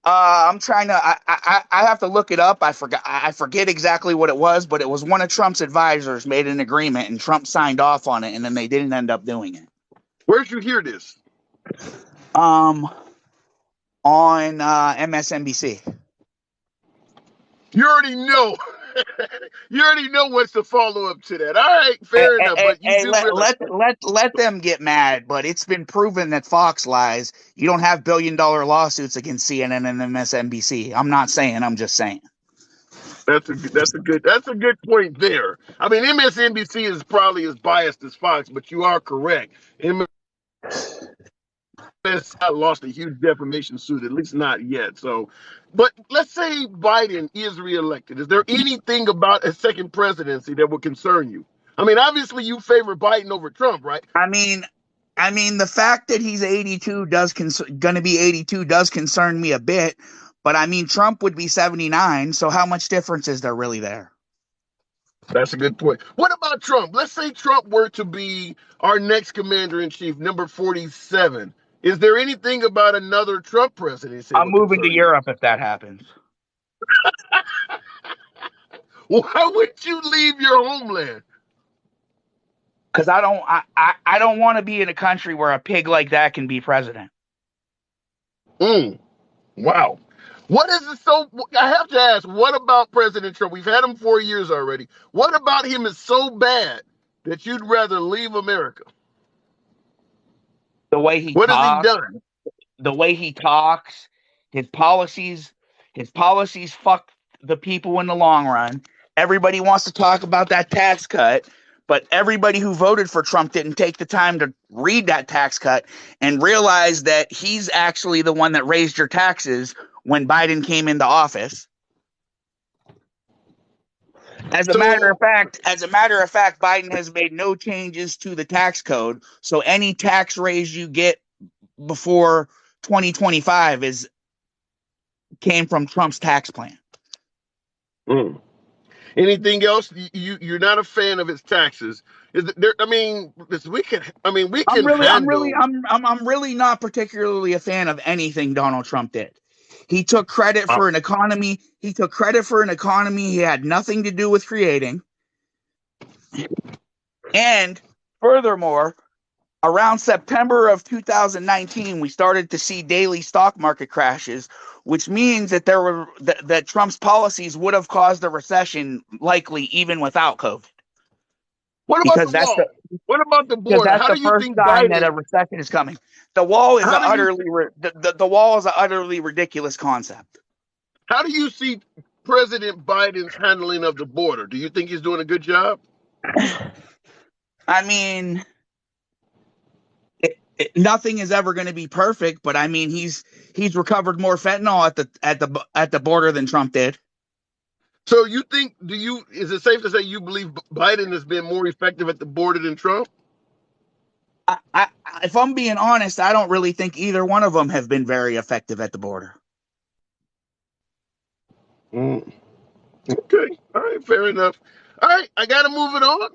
I'm trying to. I have to look it up. I forget exactly what it was, but it was one of Trump's advisors made an agreement, and Trump signed off on it, and then they didn't end up doing it. Where'd you hear this? On MSNBC. You already know. You already know what's the follow up to that. All right, fair enough. But let them get mad. But it's been proven that Fox lies. You don't have billion-dollar lawsuits against CNN and MSNBC. I'm not saying. I'm just saying. That's a good point there. I mean, MSNBC is probably as biased as Fox, but you are correct. MS lost a huge defamation suit, at least not yet. So, but let's say Biden is reelected. Is there anything about a second presidency that would concern you? I mean, obviously you favor Biden over Trump, right? I mean, the fact that he's 82 going to be 82 does concern me a bit. But I mean, Trump would be 79. So how much difference is there really there? That's a good point. What about Trump? Let's say Trump were to be our next commander in chief, number 47. Is there anything about another Trump presidency? I'm moving to Europe if that happens. Why would you leave your homeland? Because I don't want to be in a country where a pig like that can be president. Wow. What is it so? I have to ask, what about President Trump? We've had him 4 years already. What about him is so bad that you'd rather leave America? The way he What has he talks, done? the way he talks, his policies, his policies fuck the people in the long run. Everybody wants to talk about that tax cut, but everybody who voted for Trump didn't take the time to read that tax cut and realize that he's actually the one that raised your taxes when Biden came into office. As a matter So of fact, Biden has made no changes to the tax code. So any tax raise you get before 2025 came from Trump's tax plan. mm. Anything else? You're not a fan of his taxes? Is there? I mean, we can. I mean, we can handle. I'm really not particularly a fan of anything Donald Trump did. He took credit for an economy. He had nothing to do with creating. And furthermore, around September of 2019, we started to see daily stock market crashes, which means that that Trump's policies would have caused a recession, likely even without COVID. What about the wall? What about the Because border? that's How the do you first think sign that Biden? a recession is coming. The wall is the wall is an utterly ridiculous concept. How do you see President Biden's handling of the border? Do you think he's doing a good job? I mean, nothing is ever going to be perfect, but I mean, he's recovered more fentanyl at the border than Trump did. So you think? Is it safe to say you believe Biden has been more effective at the border than Trump? If I'm being honest, I don't really think either one of them have been very effective at the border. Mm. Okay, all right, fair enough. All right, I got to move it on.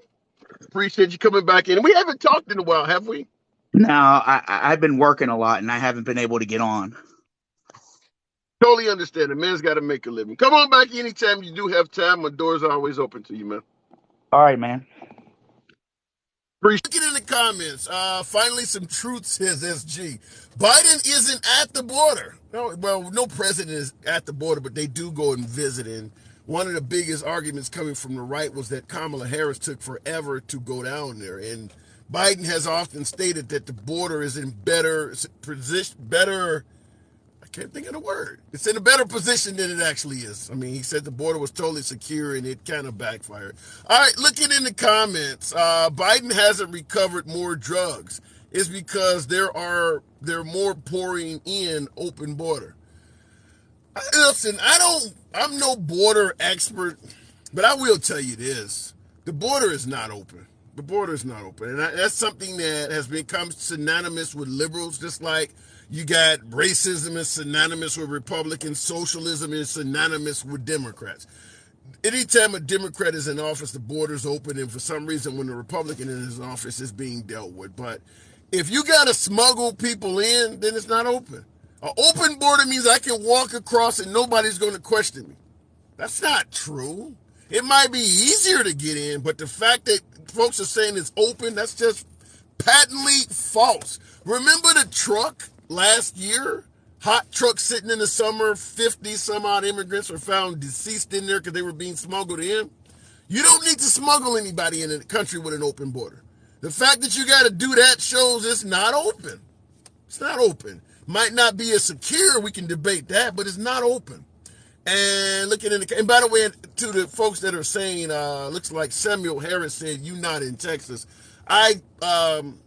Appreciate you coming back in. We haven't talked in a while, have we? No, I've been working a lot and I haven't been able to get on. Totally understand. A man's got to make a living. Come on back anytime you do have time. My doors are always open to you, man. All right, man. Get in the comments. Finally, some truth, says SG. Biden isn't at the border. No, well, no president is at the border, but they do go and visit. And one of the biggest arguments coming from the right was that Kamala Harris took forever to go down there. And Biden has often stated that the border is in better position, I can't think of the word. It's in a better position than it actually is. I mean, he said the border was totally secure and it kind of backfired. All right, looking in the comments, Biden hasn't recovered more drugs. It's because they're more pouring in open border. Listen, I'm no border expert, but I will tell you this. The border is not open. The border is not open. And that's something that has become synonymous with liberals, just like you got racism is synonymous with Republicans, socialism is synonymous with Democrats. Anytime a Democrat is in office, the border's open, and for some reason, when the Republican is in office, it's being dealt with. But if you got to smuggle people in, then it's not open. An open border means I can walk across and nobody's going to question me. That's not true. It might be easier to get in, but the fact that folks are saying it's open, that's just patently false. Remember the truck last year? Hot truck sitting in the summer, 50 some odd immigrants were found deceased in there because they were being smuggled in. You don't need to smuggle anybody in a country with an open border. The fact that you got to do that shows it's not open. It's not open. Might not be as secure, we can debate that, but it's not open. And looking in and by the way, to the folks that are saying, looks like Samuel Harris said, you not in Texas. I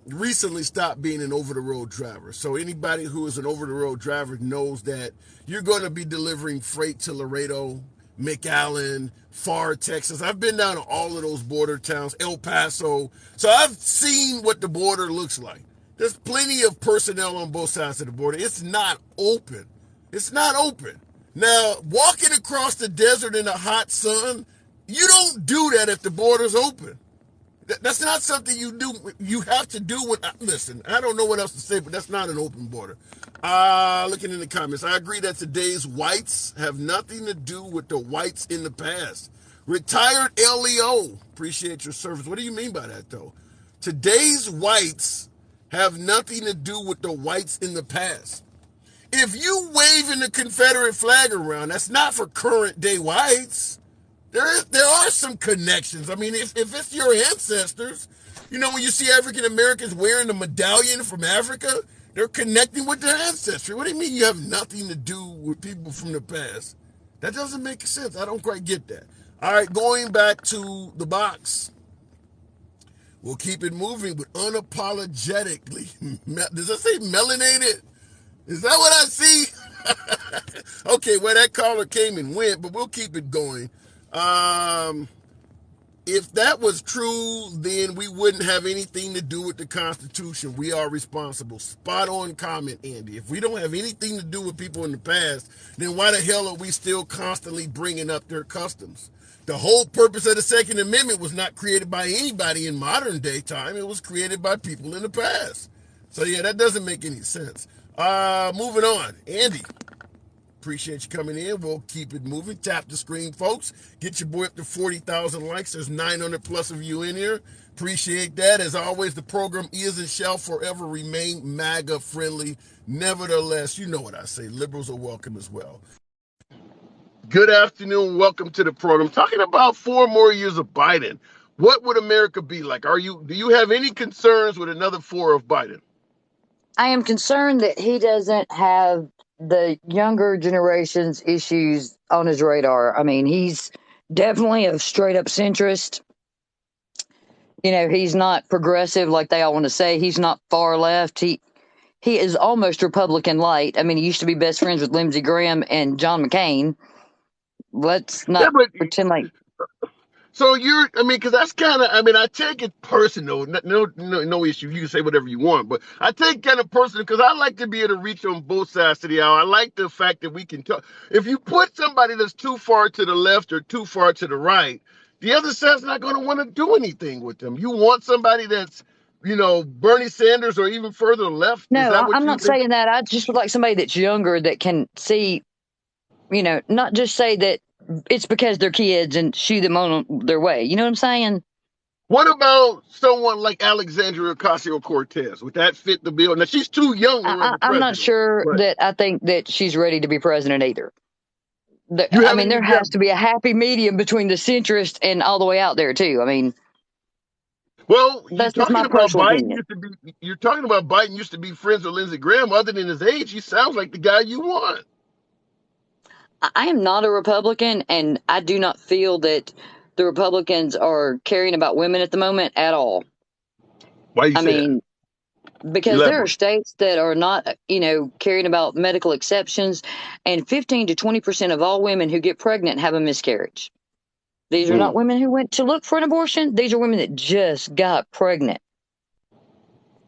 recently stopped being an over-the-road driver. So anybody who is an over-the-road driver knows that you're going to be delivering freight to Laredo, McAllen, Far, Texas. I've been down to all of those border towns, El Paso. So I've seen what the border looks like. There's plenty of personnel on both sides of the border. It's not open. It's not open. Now, walking across the desert in the hot sun, you don't do that if the border's open. That's not something you do. You have to do what. Listen, I don't know what else to say, but that's not an open border. Looking in the comments, I agree that today's whites have nothing to do with the whites in the past. Retired LEO, appreciate your service. What do you mean by that, though? Today's whites have nothing to do with the whites in the past. If you waving the Confederate flag around, that's not for current day whites. There are some connections. I mean, if it's your ancestors, You know, when you see African Americans wearing a medallion from Africa, they're connecting with their ancestry. What do you mean you have nothing to do with people from the past? That doesn't make sense. I don't quite get that. All right, going back to the box. We'll keep it moving, but unapologetically. Does that say melanated? Is that what I see? Okay, well, that caller came and went, but we'll keep it going. If that was true, then we wouldn't have anything to do with the Constitution. We are responsible. Spot on comment, Andy. If we don't have anything to do with people in the past, then why the hell are we still constantly bringing up their customs? The whole purpose of the Second Amendment was not created by anybody in modern day time. It was created by people in the past. So yeah, that doesn't make any sense. Moving on. Andy, appreciate you coming in. We'll keep it moving. Tap the screen, folks. Get your boy up to 40,000 likes. There's 900 plus of you in here. Appreciate that. As always, the program is and shall forever remain MAGA friendly. Nevertheless, you know what I say. Liberals are welcome as well. Good afternoon. Welcome to the program. Talking about 4 more years of Biden. What would America be like? Do you have any concerns with another 4 of Biden? I am concerned that he doesn't have the younger generation's issues on his radar. I mean, he's definitely a straight up centrist. You know, he's not progressive like they all want to say. He's not far left. He is almost Republican light. I mean, he used to be best friends with Lindsey Graham and John McCain. Let's not pretend like. So because that's kind of, I take it personal. No issue. You can say whatever you want, but I take kind of personal because I like to be able to reach on both sides of the aisle. I like the fact that we can talk. If you put somebody that's too far to the left or too far to the right, the other side's not going to want to do anything with them. You want somebody that's, Bernie Sanders or even further left. No, I'm not saying that. I just would like somebody that's younger that can see, not just say that it's because they're kids and shoo them on their way. You know what I'm saying? What about someone like Alexandria Ocasio-Cortez? Would that fit the bill? Now, she's too young to run the I'm not sure that I think that she's ready to be president either. There has to be a happy medium between the centrist and all the way out there, too. I mean, well, that's just my personal opinion. You're talking about Biden used to be friends with Lindsey Graham. Other than his age, he sounds like the guy you want. I am not a Republican, and I do not feel that the Republicans are caring about women at the moment at all. Why you say that? Because there are states that are not, caring about medical exceptions, and 15 to 20% of all women who get pregnant have a miscarriage. These are not women who went to look for an abortion. These are women that just got pregnant.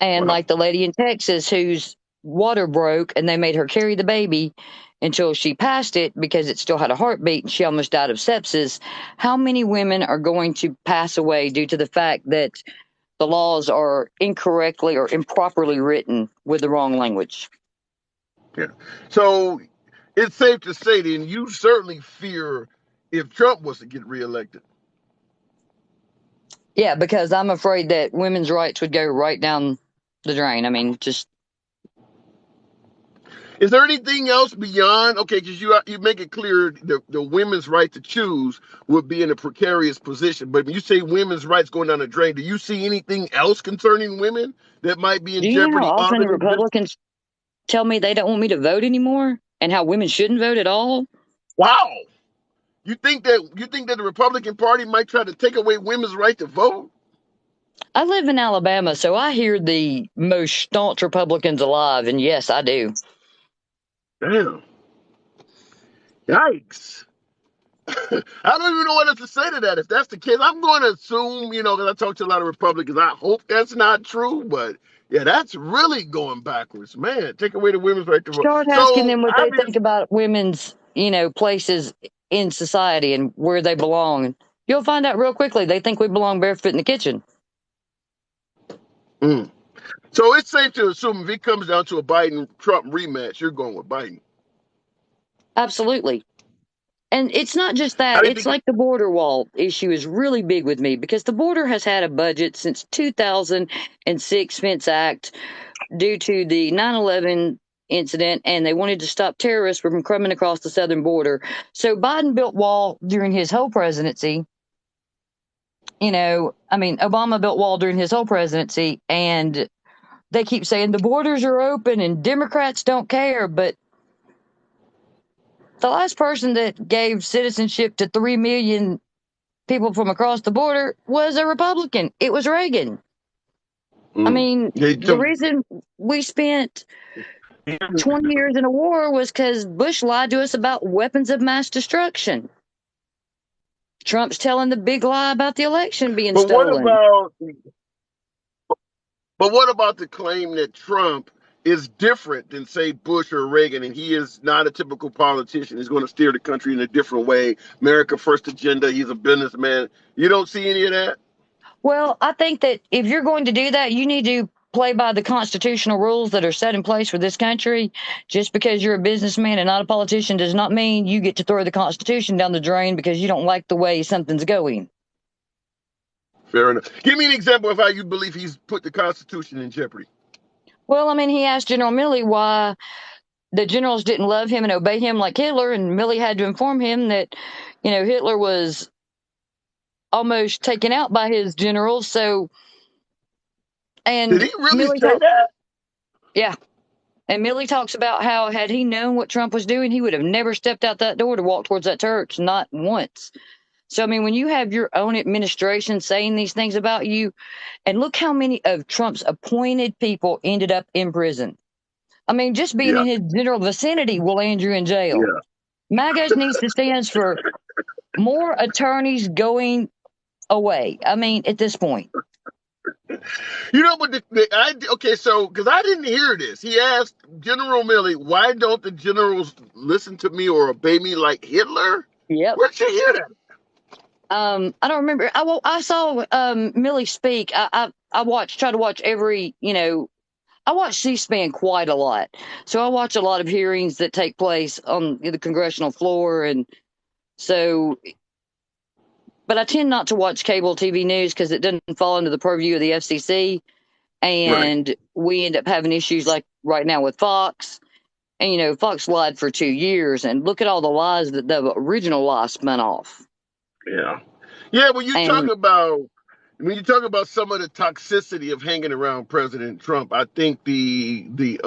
And like the lady in Texas whose water broke and they made her carry the baby until she passed it because it still had a heartbeat and she almost died of sepsis. How many women are going to pass away due to the fact that the laws are incorrectly or improperly written with the wrong language? Yeah. So it's safe to say then you certainly fear if Trump was to get reelected. Yeah, because I'm afraid that women's rights would go right down the drain. I mean, just. Is there anything else beyond? Okay, because you make it clear the women's right to choose would be in a precarious position. But when you say women's rights going down the drain, do you see anything else concerning women that might be in jeopardy? Do you know how often Republicans tell me they don't want me to vote anymore and how women shouldn't vote at all? Wow. You think that the Republican Party might try to take away women's right to vote? I live in Alabama, so I hear the most staunch Republicans alive, and yes, I do. Damn. Yikes. I don't even know what else to say to that. If that's the case, I'm going to assume, because I talk to a lot of Republicans, I hope that's not true, but yeah, that's really going backwards. Man, take away the women's right to vote. Start asking them what they think about women's, places in society and where they belong. You'll find out real quickly they think we belong barefoot in the kitchen. So it's safe to assume if it comes down to a Biden-Trump rematch, you're going with Biden. Absolutely. And it's not just that. It's like the border wall issue is really big with me because the border has had a budget since 2006 Fence Act due to the 9/11 incident, and they wanted to stop terrorists from coming across the southern border. So Biden built wall during his whole presidency. Obama built wall during his whole presidency, and they keep saying the borders are open and Democrats don't care, but the last person that gave citizenship to 3 million people from across the border was a Republican. It was Reagan. I mean, the reason we spent 20 years in a war was because Bush lied to us about weapons of mass destruction. Trump's telling the big lie about the election being stolen. But what about the claim that Trump is different than, say, Bush or Reagan, and he is not a typical politician? He's going to steer the country in a different way. America First agenda. He's a businessman. You don't see any of that? Well, I think that if you're going to do that, you need to play by the constitutional rules that are set in place for this country. Just because you're a businessman and not a politician does not mean you get to throw the Constitution down the drain because you don't like the way something's going. Fair enough. Give me an example of how you believe he's put the Constitution in jeopardy. Well, I mean, he asked General Milley why the generals didn't love him and obey him like Hitler, and Milley had to inform him that, Hitler was almost taken out by his generals. So, and did he really say that? Yeah. And Milley talks about how had he known what Trump was doing, he would have never stepped out that door to walk towards that church, not once. So, I mean, when you have your own administration saying these things about you, and look how many of Trump's appointed people ended up in prison. I mean, just being in his general vicinity will land you in jail. Yeah. MAGA needs to stand for more attorneys going away. I mean, at this point. You know what? Because I didn't hear this. He asked General Milley, "Why don't the generals listen to me or obey me like Hitler?" Yep. Where'd you hear that? I don't remember. I saw Milley speak. I try to watch every. I watch C-SPAN quite a lot, so I watch a lot of hearings that take place on the congressional floor, and so. But I tend not to watch cable TV news because it doesn't fall under the purview of the FCC. And we end up having issues like right now with Fox. And, Fox lied for 2 years. And look at all the lies that the original lie spun off. Yeah. Yeah, when you talk about some of the toxicity of hanging around President Trump, I think the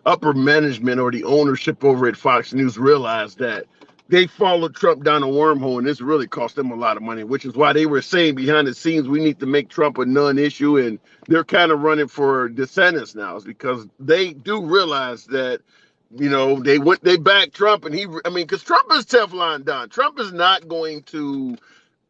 upper management or the ownership over at Fox News realized that they followed Trump down a wormhole, and this really cost them a lot of money, which is why they were saying behind the scenes, we need to make Trump a non-issue, and they're kind of running for DeSantis now, because they do realize that, they backed Trump, and because Trump is Teflon Don. Trump is not going to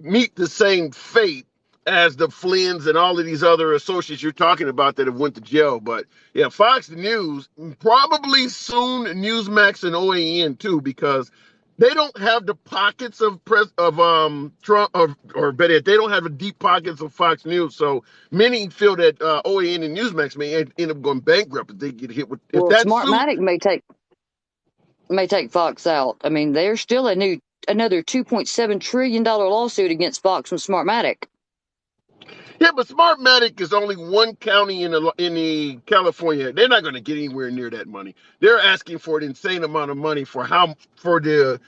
meet the same fate as the Flynn's and all of these other associates you're talking about that have went to jail. But yeah, Fox News, probably soon Newsmax and OAN too, because they don't have the pockets of Trump, or better yet, they don't have the deep pockets of Fox News. So many feel that OAN and Newsmax may end up going bankrupt if they get hit with. Well, Smartmatic may take Fox out. I mean, there's still another $2.7 trillion lawsuit against Fox from Smartmatic. Yeah, but Smartmatic is only one county in the California. They're not going to get anywhere near that money. They're asking for an insane amount of money for the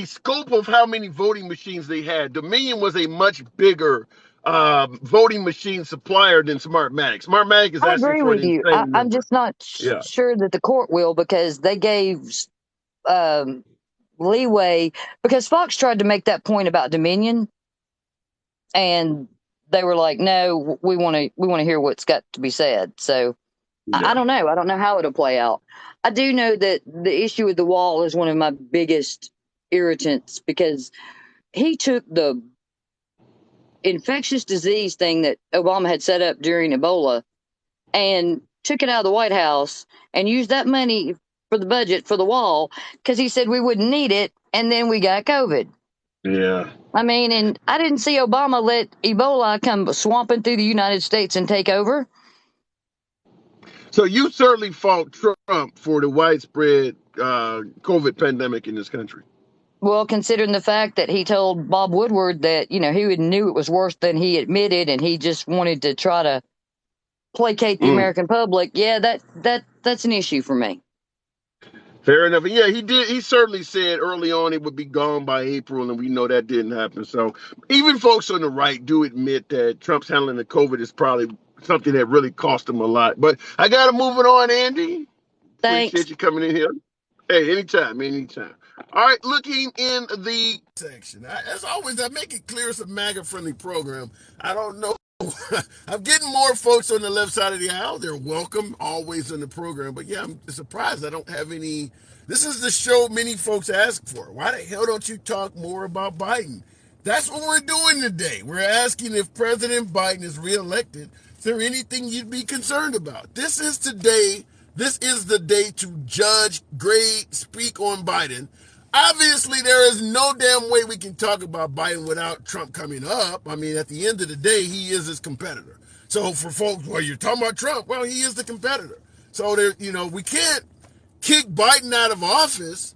scope of how many voting machines they had. Dominion was a much bigger voting machine supplier than Smartmatic. Smartmatic is asking for an insane number. I'm just not sure that the court will, because they gave leeway, because Fox tried to make that point about Dominion, and they were like, no, we want to hear what's got to be said. So I don't know. I don't know how it'll play out. I do know that the issue with the wall is one of my biggest irritants, because he took the infectious disease thing that Obama had set up during Ebola and took it out of the White House and used that money for the budget for the wall, because he said we wouldn't need it. And then we got COVID. Yeah. I mean, and I didn't see Obama let Ebola come swamping through the United States and take over. So you certainly fault Trump for the widespread COVID pandemic in this country. Well, considering the fact that he told Bob Woodward that, he knew it was worse than he admitted, and he just wanted to try to placate the American public. Yeah, that's an issue for me. Fair enough. Yeah, he did. He certainly said early on it would be gone by April, and we know that didn't happen. So even folks on the right do admit that Trump's handling the COVID is probably something that really cost him a lot. But I got to move it on, Andy. Thanks. Appreciate you coming in here. Hey, anytime, anytime. All right, looking in the section. As always, I make it clear it's a MAGA friendly program. I don't know. I'm getting more folks on the left side of the aisle. They're welcome always in the program. But yeah, I'm surprised I don't have any. This is the show many folks ask for. Why the hell don't you talk more about Biden? That's what we're doing today. We're asking if President Biden is reelected, is there anything you'd be concerned about? This is today. This is the day to judge, grade, speak on Biden. Obviously, there is no damn way we can talk about Biden without Trump coming up. I mean, at the end of the day, he is his competitor. So for folks, well, you're talking about Trump. Well, he is the competitor. So there, we can't kick Biden out of office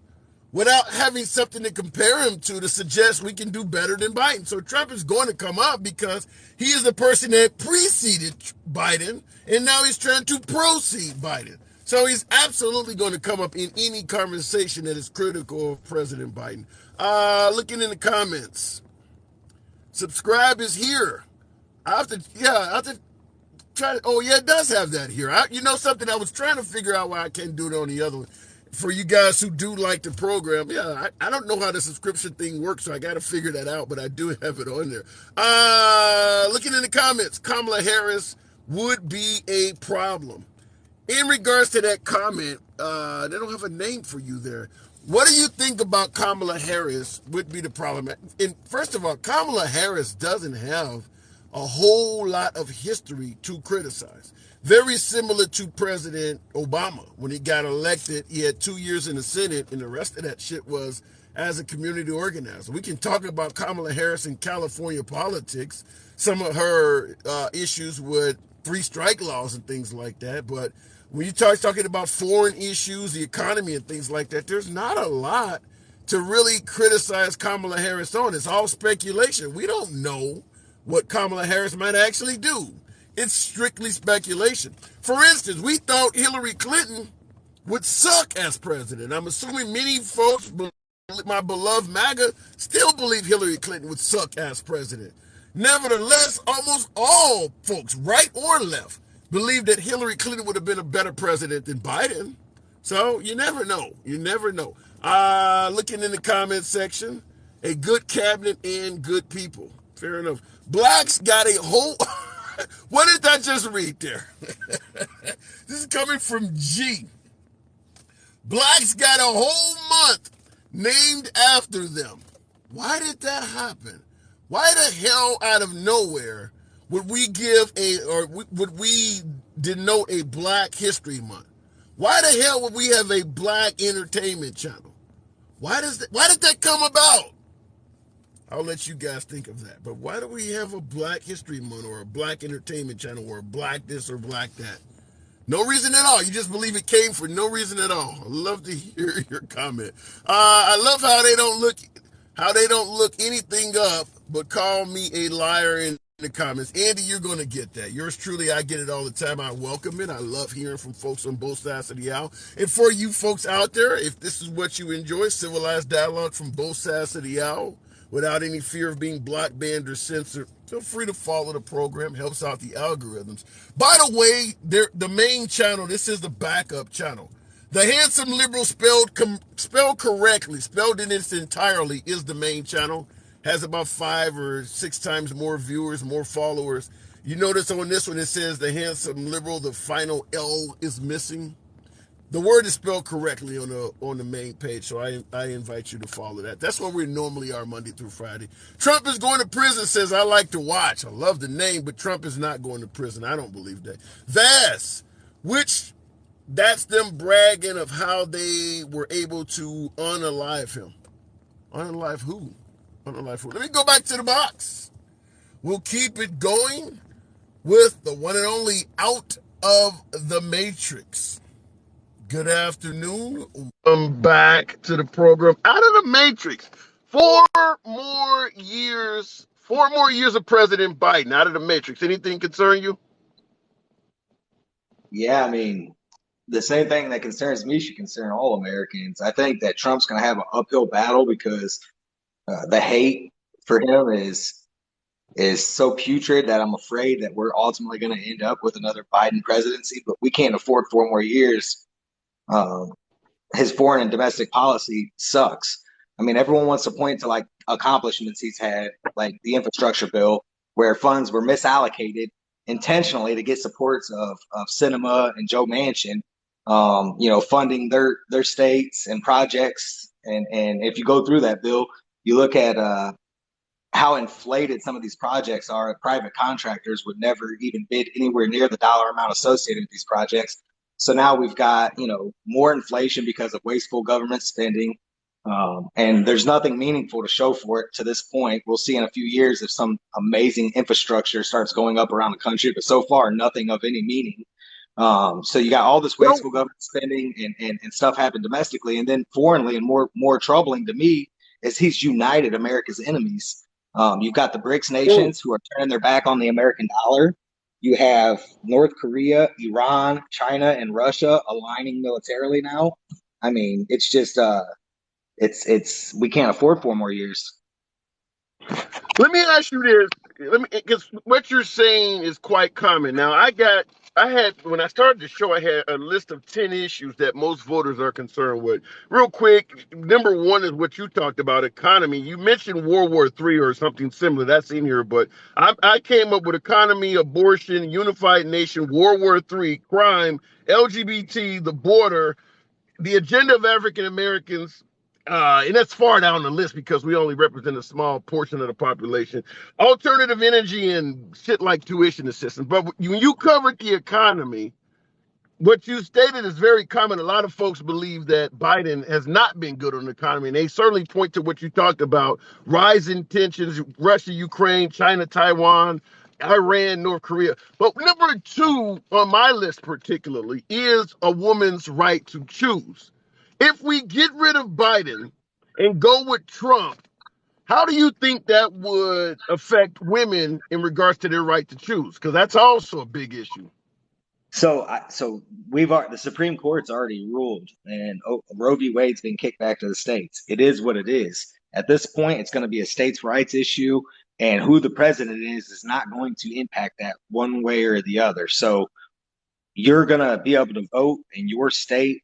without having something to compare him to suggest we can do better than Biden. So Trump is going to come up because he is the person that preceded Biden, and now he's trying to proceed Biden. So he's absolutely going to come up in any conversation that is critical of President Biden. Looking in the comments, subscribe is here. I have to try to, oh yeah, it does have that here. You know something, I was trying to figure out why I can't do it on the other one. For you guys who do like the program, yeah, I don't know how the subscription thing works, so I got to figure that out, but I do have it on there. Looking in the comments, Kamala Harris would be a problem. In regards to that comment, they don't have a name for you there. What do you think about Kamala Harris would be the problem? And first of all, Kamala Harris doesn't have a whole lot of history to criticize. Very similar to President Obama. When he got elected, he had 2 years in the Senate, and the rest of that shit was as a community organizer. We can talk about Kamala Harris in California politics, some of her issues with 3 strike laws and things like that, but when you start talking about foreign issues, the economy and things like that, there's not a lot to really criticize Kamala Harris on. It's all speculation. We don't know what Kamala Harris might actually do. It's strictly speculation. For instance, we thought Hillary Clinton would suck as president. I'm assuming many folks, my beloved MAGA, still believe Hillary Clinton would suck as president. Nevertheless, almost all folks, right or left, believe that Hillary Clinton would have been a better president than Biden. So you never know. You never know. Looking in the comment section, a good cabinet and good people. Fair enough. Blacks got a whole... What did I just read there? This is coming from G. Blacks got a whole month named after them. Why did that happen? Why the hell out of nowhere would we would we denote a Black History Month? Why the hell would we have a Black entertainment channel? Why did that come about? I'll let you guys think of that. But why do we have a Black History Month or a Black entertainment channel or a Black this or Black that? No reason at all. You just believe it came for no reason at all. I'd love to hear your comment. I love how they don't look anything up but call me a liar in the comments. Andy, you're going to get that. Yours truly, I get it all the time. I welcome it. I love hearing from folks on both sides of the aisle. And for you folks out there, if this is what you enjoy, civilized dialogue from both sides of the aisle, without any fear of being blocked, banned, or censored, feel free to follow the program. Helps out the algorithms. By the way, the main channel, this is the backup channel. The Handsome Liberal spelled correctly, spelled in its entirely, is the main channel. Has about 5 or 6 times more viewers, more followers. You notice on this one, it says the Handsome Liberal, the final L is missing. The word is spelled correctly on the main page, so I invite you to follow that. That's where we normally are Monday through Friday. Trump is going to prison, says I like to watch. I love the name, but Trump is not going to prison. I don't believe that. That's them bragging of how they were able to unalive him. Unalive who? Unalive who? Let me go back to the box. We'll keep it going with the one and only Out of the Matrix. Good afternoon. Welcome back to the program. Out of the Matrix. 4 more years of President Biden. Out of the Matrix. Anything concern you? Yeah, I mean, the same thing that concerns me should concern all Americans. I think that Trump's going to have an uphill battle because the hate for him is so putrid that I'm afraid that we're ultimately going to end up with another Biden presidency. But we can't afford 4 more years. Um, his foreign and domestic policy sucks. I mean, everyone wants to point to like accomplishments he's had, like the infrastructure bill, where funds were misallocated intentionally to get supports of Cinema and Joe Manchin, funding their states and projects. And if you go through that bill, you look at how inflated some of these projects are. Private contractors would never even bid anywhere near the dollar amount associated with these projects. So now we've got, more inflation because of wasteful government spending. And there's nothing meaningful to show for it to this point. We'll see in a few years if some amazing infrastructure starts going up around the country, but so far, nothing of any meaning. So you got all this wasteful government spending and stuff happen domestically. And then foreignly, and more troubling to me, is he's united America's enemies. You've got the BRICS nations who are turning their back on the American dollar. You have North Korea, Iran, China, and Russia aligning militarily now. I mean, it's just it's we can't afford 4 more years. Let me ask you this. Because what you're saying is quite common. Now, when I started the show, I had a list of 10 issues that most voters are concerned with. Real quick, number one is what you talked about, economy. You mentioned World War III or something similar. That's in here, but I came up with economy, abortion, unified nation, World War III, crime, LGBT, the border, the agenda of African Americans, and that's far down the list because we only represent a small portion of the population. Alternative energy and shit like tuition assistance. But when you covered the economy, what you stated is very common. A lot of folks believe that Biden has not been good on the economy, and they certainly point to what you talked about: rising tensions, Russia, Ukraine, China, Taiwan, Iran, North Korea. But number two on my list particularly is a woman's right to choose. If we get rid of Biden and go with Trump, how do you think that would affect women in regards to their right to choose? Because that's also a big issue. So the Supreme Court's already ruled, and Roe v. Wade's been kicked back to the states. It is what it is. At this point, it's going to be a states' rights issue, and who the president is not going to impact that one way or the other. So you're going to be able to vote in your state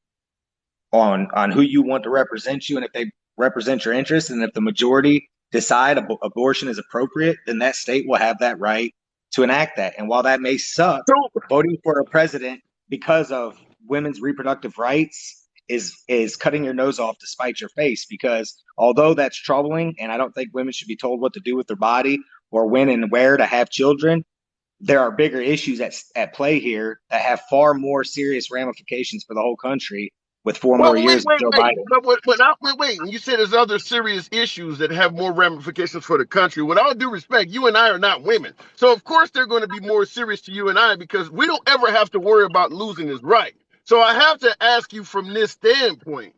on who you want to represent you, and if they represent your interests, and if the majority decide abortion is appropriate, then that state will have that right to enact that. And while that may suck, voting for a president because of women's reproductive rights is cutting your nose off to spite your face, because although that's troubling, and I don't think women should be told what to do with their body or when and where to have children, there are bigger issues at play here that have far more serious ramifications for the whole country with 4 more years of Joe Biden. Wait. You said there's other serious issues that have more ramifications for the country. With all due respect, you and I are not women. So, of course, they're going to be more serious to you and I because we don't ever have to worry about losing his right. So I have to ask you from this standpoint.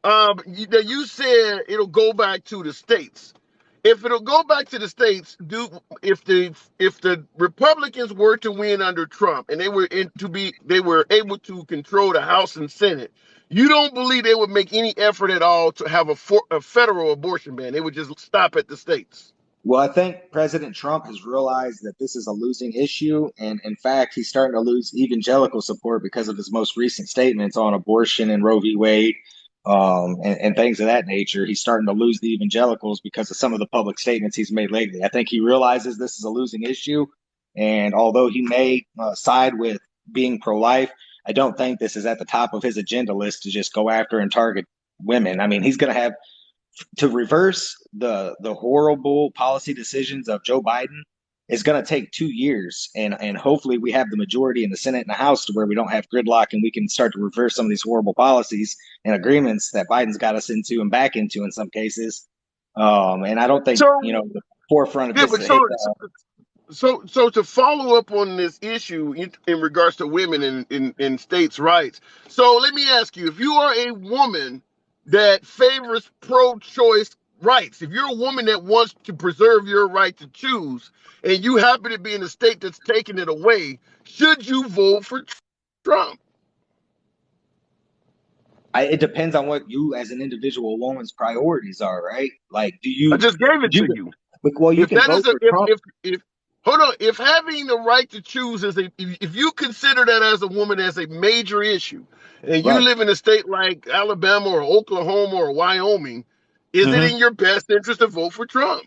You said it'll go back to the states. If it'll go back to the states, if the Republicans were to win under Trump and they were able to control the House and Senate, you don't believe they would make any effort at all to have a federal abortion ban? They would just stop at the states. Well, I think President Trump has realized that this is a losing issue. And in fact, he's starting to lose evangelical support because of his most recent statements on abortion and Roe v. Wade, and things of that nature. He's starting to lose the evangelicals because of some of the public statements he's made lately. I think he realizes this is a losing issue. And although he may side with being pro-life, I don't think this is at the top of his agenda list to just go after and target women. I mean, he's going to have to reverse the horrible policy decisions of Joe Biden is going to take 2 years, and hopefully we have the majority in the Senate and the House to where we don't have gridlock and we can start to reverse some of these horrible policies and agreements that Biden's got us into and back into in some cases. And I don't think the forefront of this. So to follow up on this issue in regards to women in states' rights. So let me ask you, if you are a woman that favors pro-choice rights, if you're a woman that wants to preserve your right to choose, and you happen to be in a state that's taking it away, should you vote for Trump? It depends on what you as an individual woman's priorities are, right? Like, I just gave it to you, you. well, you If can that is vote a for Trump. if hold on, if having the right to choose is a if you consider that as a woman as a major issue, and you Right. live in a state like Alabama or Oklahoma or Wyoming, is it Hmm. in your best interest to vote for Trump?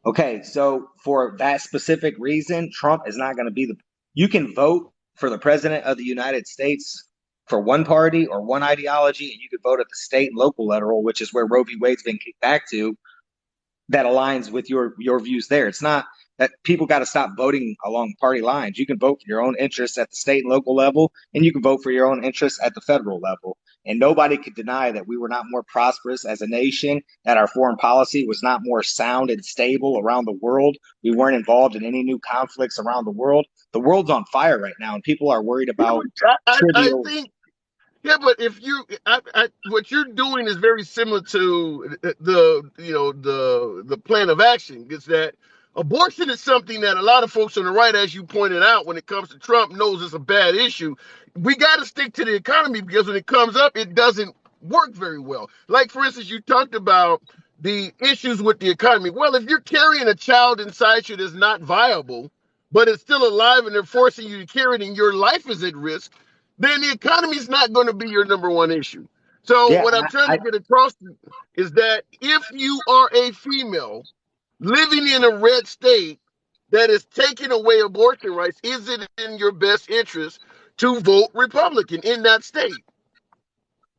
Okay, so for that specific reason, Trump is not going to be the. You can vote for the president of the United States for one party or one ideology, and you could vote at the state and local level, which is where Roe v. Wade's been kicked back to, that aligns with your views there. It's not that people got to stop voting along party lines. You can vote for your own interests at the state and local level, and you can vote for your own interests at the federal level. And nobody could deny that we were not more prosperous as a nation, that our foreign policy was not more sound and stable around the world. We weren't involved in any new conflicts around the world. The world's on fire right now, and people are worried Yeah, about but I trivial. think yeah, but if what you're doing is very similar to the plan of action. Is that abortion is something that a lot of folks on the right, as you pointed out, when it comes to Trump, knows it's a bad issue. We got to stick to the economy because when it comes up, it doesn't work very well. Like for instance, you talked about the issues with the economy. Well, if you're carrying a child inside you that's not viable, but it's still alive and they're forcing you to carry it and your life is at risk, then the economy is not going to be your number one issue. So Yeah, what I'm trying to get across is that if you are a female living in a red state that is taking away abortion rights, is it in your best interest to vote Republican in that state?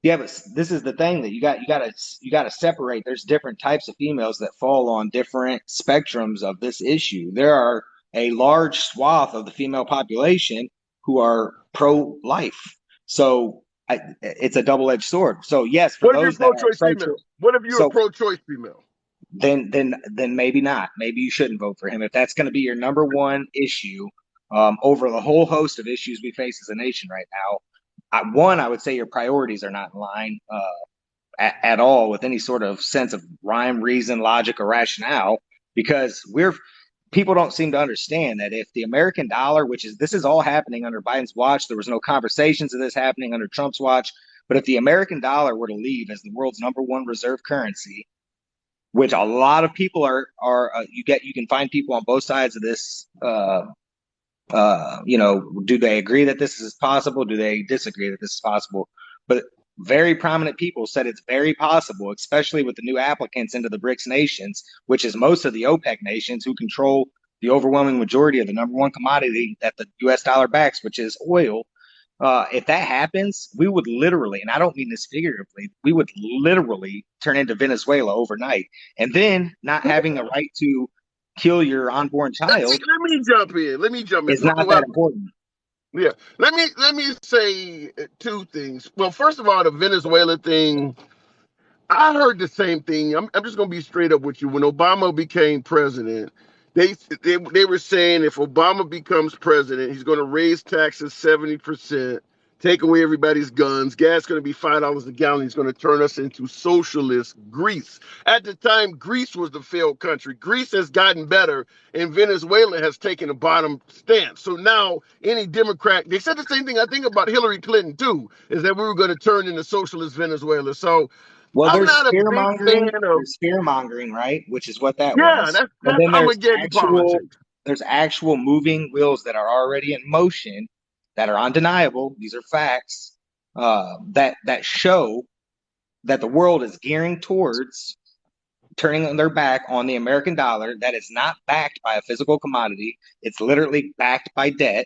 yeah, but this is the thing that you got to separate. There's different types of females that fall on different spectrums of this issue. There are a large swath of the female population who are pro-life. So it's a double-edged sword. So yes, for What if you're those that are pro-choice pro-choice, female? What if you're a so pro-choice female? then maybe not. Maybe you shouldn't vote for him if that's going to be your number one issue over the whole host of issues we face as a nation right now. I would say your priorities are not in line at all with any sort of sense of rhyme, reason, logic, or rationale, because people don't seem to understand that if the American dollar, which is this is all happening under Biden's watch, there was no conversations of this happening under Trump's watch, but if the American dollar were to leave as the world's number one reserve currency, which a lot of people you can find people on both sides of this. Do they agree that this is possible? Do they disagree that this is possible? But very prominent people said it's very possible, especially with the new applicants into the BRICS nations, which is most of the OPEC nations who control the overwhelming majority of the number one commodity that the US dollar backs, which is oil. If that happens, we would literally, and I don't mean this figuratively, we would literally turn into Venezuela overnight. And then not having a right to kill your unborn child Let me jump in. Let me jump in. is not that important. Yeah. Let me say two things. Well, first of all, the Venezuela thing, I heard the same thing. I'm just going to be straight up with you. When Obama became president, they, they were saying if Obama becomes president, he's going to raise taxes 70%, take away everybody's guns. Gas going to be $5 a gallon. He's going to turn us into socialist Greece. At the time, Greece was the failed country. Greece has gotten better, and Venezuela has taken a bottom stance. So now any Democrat, they said the same thing I think about Hillary Clinton too, is that we were going to turn into socialist Venezuela. So Well, I'm there's not a fear big fan mongering. of. There's fear mongering, right? Which is what that Yeah, was. But that's then I'm against politics. there's actual moving wheels that are already in motion that are undeniable. These are facts that show that the world is gearing towards turning their back on the American dollar that is not backed by a physical commodity. It's literally backed by debt.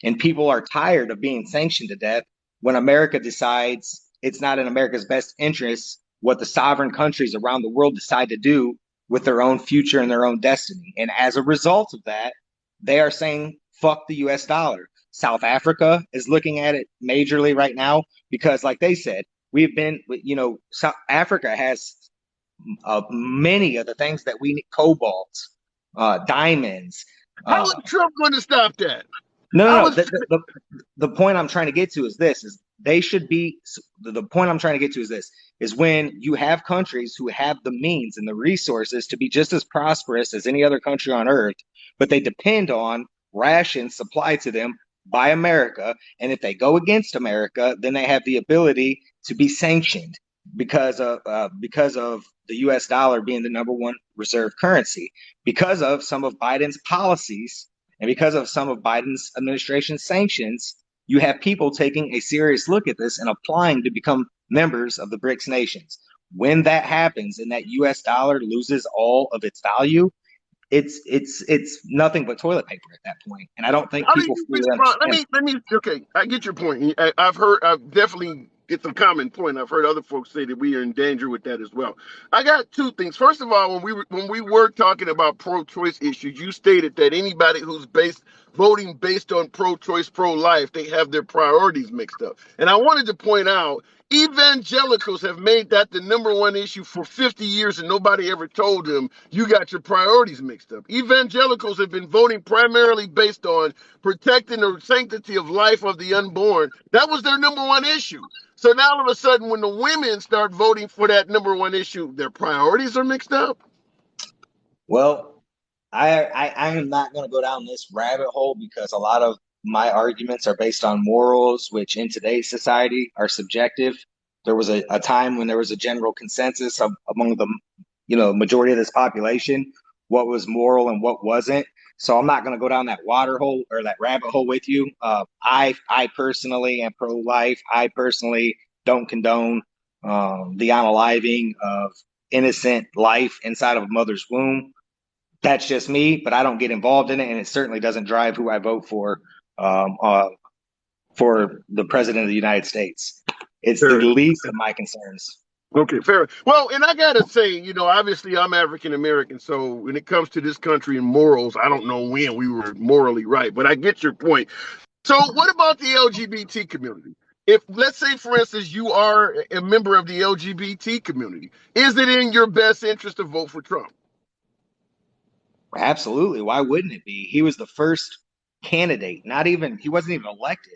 And people are tired of being sanctioned to death when America decides it's not in America's best interest what the sovereign countries around the world decide to do with their own future and their own destiny. And as a result of that, they are saying, fuck the US dollar. South Africa is looking at it majorly right now because, like they said, South Africa has many of the things that we need: cobalt, diamonds. How is Trump going to stop that? No, no, How no. is The point I'm trying to get to is this: is they should be. The point I'm trying to get to is this: is when you have countries who have the means and the resources to be just as prosperous as any other country on earth, but they depend on rations supplied to them by America, and if they go against America, then they have the ability to be sanctioned because of the U.S. dollar being the number one reserve currency, because of some of Biden's policies, and because of some of Biden's administration sanctions. You have people taking a serious look at this and applying to become members of the BRICS nations. When that happens and that U.S. dollar loses all of its value, it's nothing but toilet paper at that point. And I don't think How do people you fully respond? understand. Let me. Okay, I get your point. I've definitely it's a common point. I've heard other folks say that we are in danger with that as well. I got two things. First of all, when we were talking about pro-choice issues, you stated that anybody who's voting based on pro-choice, pro-life, they have their priorities mixed up. And I wanted to point out, evangelicals have made that the number one issue for 50 years, and nobody ever told them you got your priorities mixed up. Evangelicals have been voting primarily based on protecting the sanctity of life of the unborn. That was their number one issue. So now all of a sudden, when the women start voting for that number one issue, their priorities are mixed up. Well, I am not going to go down this rabbit hole because a lot of my arguments are based on morals, which in today's society are subjective. There was a time when there was a general consensus among the majority of this population what was moral and what wasn't. So I'm not going to go down that water hole or that rabbit hole with you. I personally am pro-life. I personally don't condone the unaliving of innocent life inside of a mother's womb. That's just me, but I don't get involved in it, and it certainly doesn't drive who I vote for the president of the United States. It's the least of my concerns. Okay, fair. Well, and I gotta say, obviously I'm African American, so when it comes to this country and morals, I don't know when we were morally right, but I get your point. So, what about the LGBT community? If, let's say, for instance, you are a member of the LGBT community, is it in your best interest to vote for Trump? Absolutely. Why wouldn't it be? He was the first candidate. He wasn't even elected.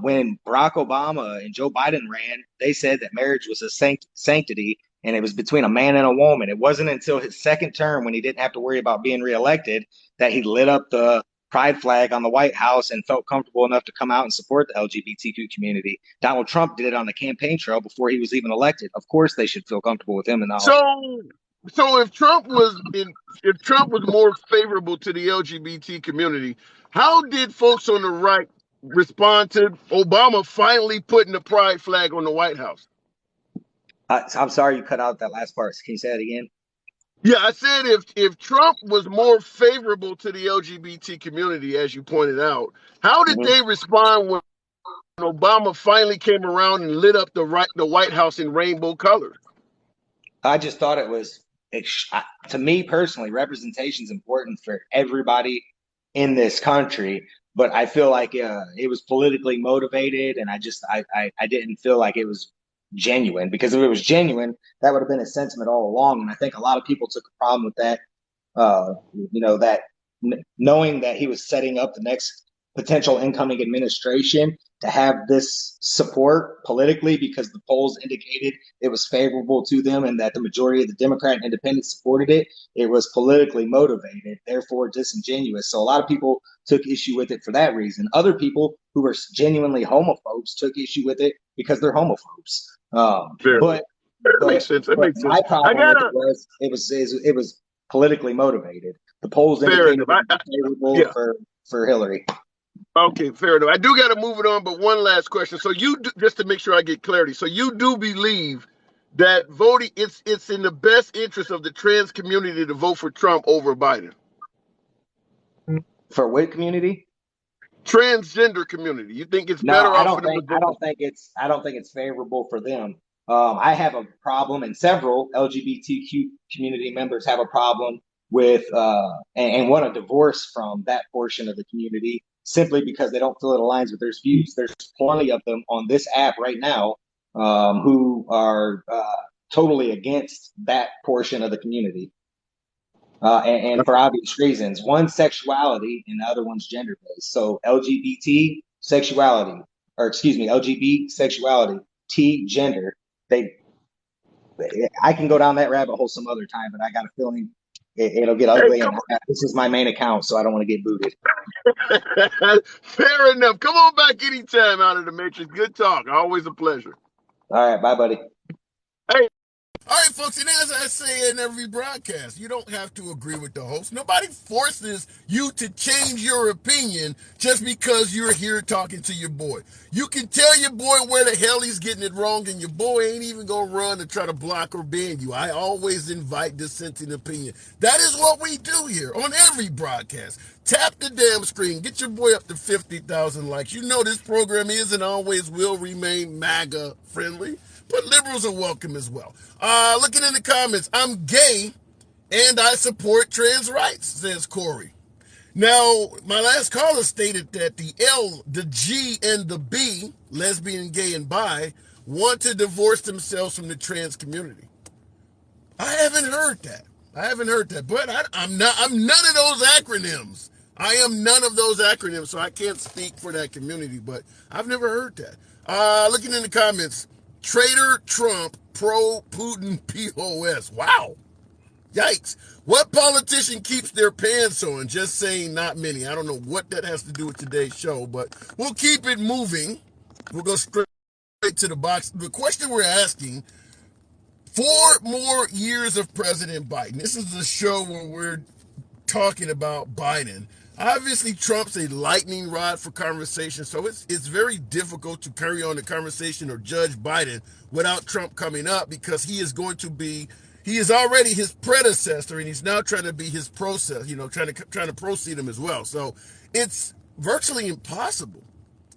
When Barack Obama and Joe Biden ran, they said that marriage was a sanctity, and it was between a man and a woman. It wasn't until his second term, when he didn't have to worry about being reelected, that he lit up the pride flag on the White House and felt comfortable enough to come out and support the LGBTQ community. Donald Trump did it on the campaign trail before he was even elected. Of course, they should feel comfortable with him. So if Trump was more favorable to the LGBT community, how did folks on the right respond to Obama finally putting the pride flag on the White House? I'm sorry you cut out that last part. Can you say that again? Yeah, I said if Trump was more favorable to the LGBT community, as you pointed out, how did they respond when Obama finally came around and lit up the White House in rainbow colors? I just thought to me personally, representation is important for everybody in this country. But I feel like it was politically motivated, and I didn't feel like it was genuine, because if it was genuine, that would have been a sentiment all along. And I think a lot of people took a problem with that, knowing that he was setting up the next potential incoming administration to have this support politically, because the polls indicated it was favorable to them and that the majority of the Democrat and independents supported it. It was politically motivated, therefore disingenuous. So a lot of people took issue with it for that reason. Other people who were genuinely homophobes took issue with it because they're homophobes. But that makes sense. That makes sense. My problem with it was politically motivated. The polls indicated it was favorable for Hillary. Okay, fair enough. I do got to move it on, but one last question. So just to make sure I get clarity, so you do believe that voting, it's in the best interest of the trans community to vote for Trump over Biden? For what community? Transgender community. You think it's better off for them to vote? I don't think it's favorable for them. I have a problem, and several LGBTQ community members have a problem with and want a divorce from that portion of the community, simply because they don't feel it aligns with their views. There's plenty of them on this app right now who are totally against that portion of the community. And for obvious reasons. One's sexuality and the other one's gender-based. So LGBT sexuality, T gender. I can go down that rabbit hole some other time, but I got a feeling it'll get ugly. And this is my main account, so I don't want to get booted. Fair enough. Come on back anytime out of the Matrix. Good talk. Always a pleasure. All right, bye, buddy. Hey, all right, folks, and as I say in every broadcast, you don't have to agree with the host. Nobody forces you to change your opinion just because you're here talking to your boy. You can tell your boy where the hell he's getting it wrong, and your boy ain't even going to run to try to block or ban you. I always invite dissenting opinion. That is what we do here on every broadcast. Tap the damn screen. Get your boy up to 50,000 likes. You know this program is and always will remain MAGA friendly, but liberals are welcome as well. Looking in the comments, I'm gay and I support trans rights, says Corey. Now, my last caller stated that the L, the G, and the B, lesbian, gay, and bi, want to divorce themselves from the trans community. I haven't heard that. But I'm none of those acronyms. I am none of those acronyms, so I can't speak for that community, but I've never heard that. Looking in the comments, Traitor Trump, pro Putin POS. Wow. Yikes. What politician keeps their pants on? Just saying, not many. I don't know what that has to do with today's show, but we'll keep it moving. We'll go straight to the box. The question we're asking, 4 more years of President Biden. This is the show where we're talking about Biden. Obviously, Trump's a lightning rod for conversation, so it's very difficult to carry on the conversation or judge Biden without Trump coming up, because he is already his predecessor, and he's now trying to be his process, trying to proceed him as well. So it's virtually impossible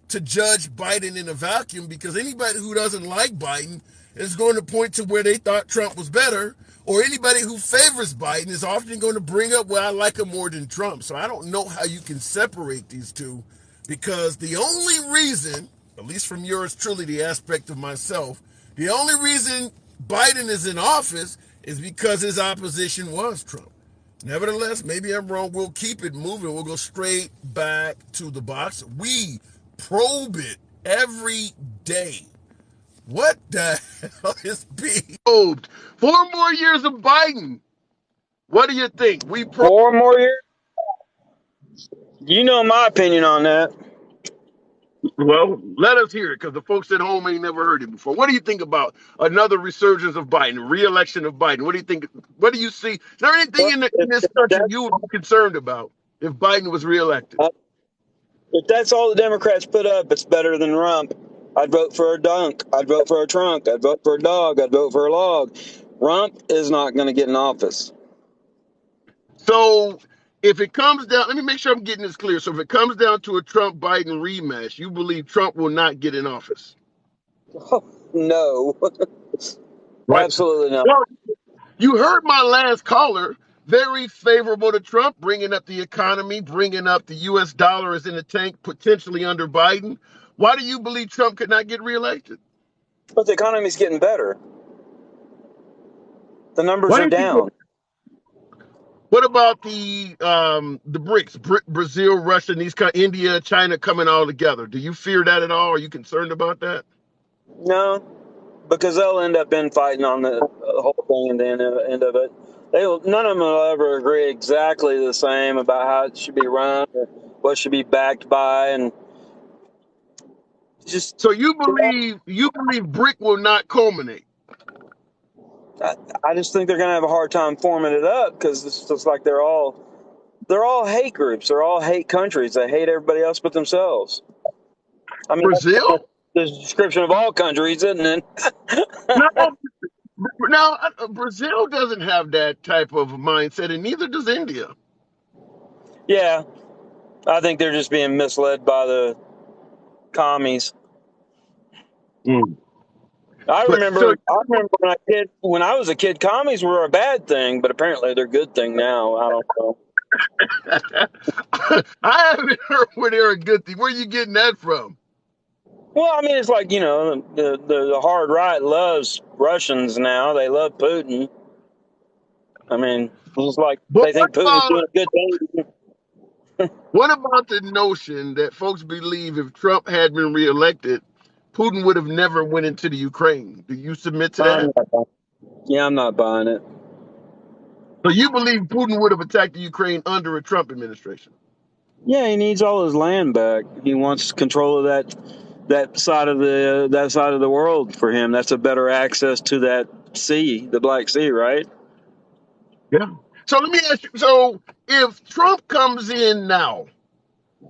to judge Biden in a vacuum, because anybody who doesn't like Biden is going to point to where they thought Trump was better, or anybody who favors Biden is often going to bring up, well, I like him more than Trump. So I don't know how you can separate these two, because the only reason, at least from yours truly, the aspect of myself, the only reason Biden is in office is because his opposition was Trump. Nevertheless, maybe I'm wrong. We'll keep it moving. We'll go straight back to the box. We probe it every day. What the hell is being probed? 4 more years of Biden. What do you think? We probe. 4 more years? You know my opinion on that. Well, let us hear it, because the folks at home ain't never heard it before. What do you think about another resurgence of Biden, re-election of Biden? What do you think? What do you see? Is there anything in this country you would be concerned about if Biden was reelected? If that's all the Democrats put up, it's better than Rump. I'd vote for a dunk. I'd vote for a trunk. I'd vote for a dog. I'd vote for a log. Rump is not going to get in office. So if it comes down, let me make sure I'm getting this clear. So if it comes down to a Trump-Biden rematch, you believe Trump will not get in office? Oh, no. Right. Absolutely not. Well, you heard my last caller, very favorable to Trump, bringing up the economy, bringing up the U.S. dollar is in the tank, potentially under Biden. Why do you believe Trump could not get reelected? But the economy's getting better. The numbers are down. What about the BRICS, Brazil, Russia, and India, China coming all together? Do you fear that at all? Are you concerned about that? No, because they'll end up infighting on the whole thing and the end of it. None of them will ever agree exactly the same about how it should be run or what should be backed by, and just. So you believe BRIC will not culminate? I just think they're going to have a hard time forming it up, because it's just like they're all hate groups. They're all hate countries. They hate everybody else but themselves. I mean, Brazil? That's the description of all countries, isn't it? No, Brazil doesn't have that type of mindset, and neither does India. Yeah, I think they're just being misled by the commies. I remember when I was a kid, commies were a bad thing, but apparently they're a good thing now. I don't know. I haven't heard where they're a good thing. Where are you getting that from? Well, I mean, it's like, the hard right loves Russians now. They love Putin. I mean, it's like they think Putin's doing a good thing. What about the notion that folks believe if Trump had been reelected, Putin would have never went into the Ukraine? Do you submit to that? I'm not buying it. So you believe Putin would have attacked the Ukraine under a Trump administration? Yeah, he needs all his land back. He wants control of that that side of the world for him. That's a better access to that sea, the Black Sea, right? Yeah. So let me ask you. So if Trump comes in now,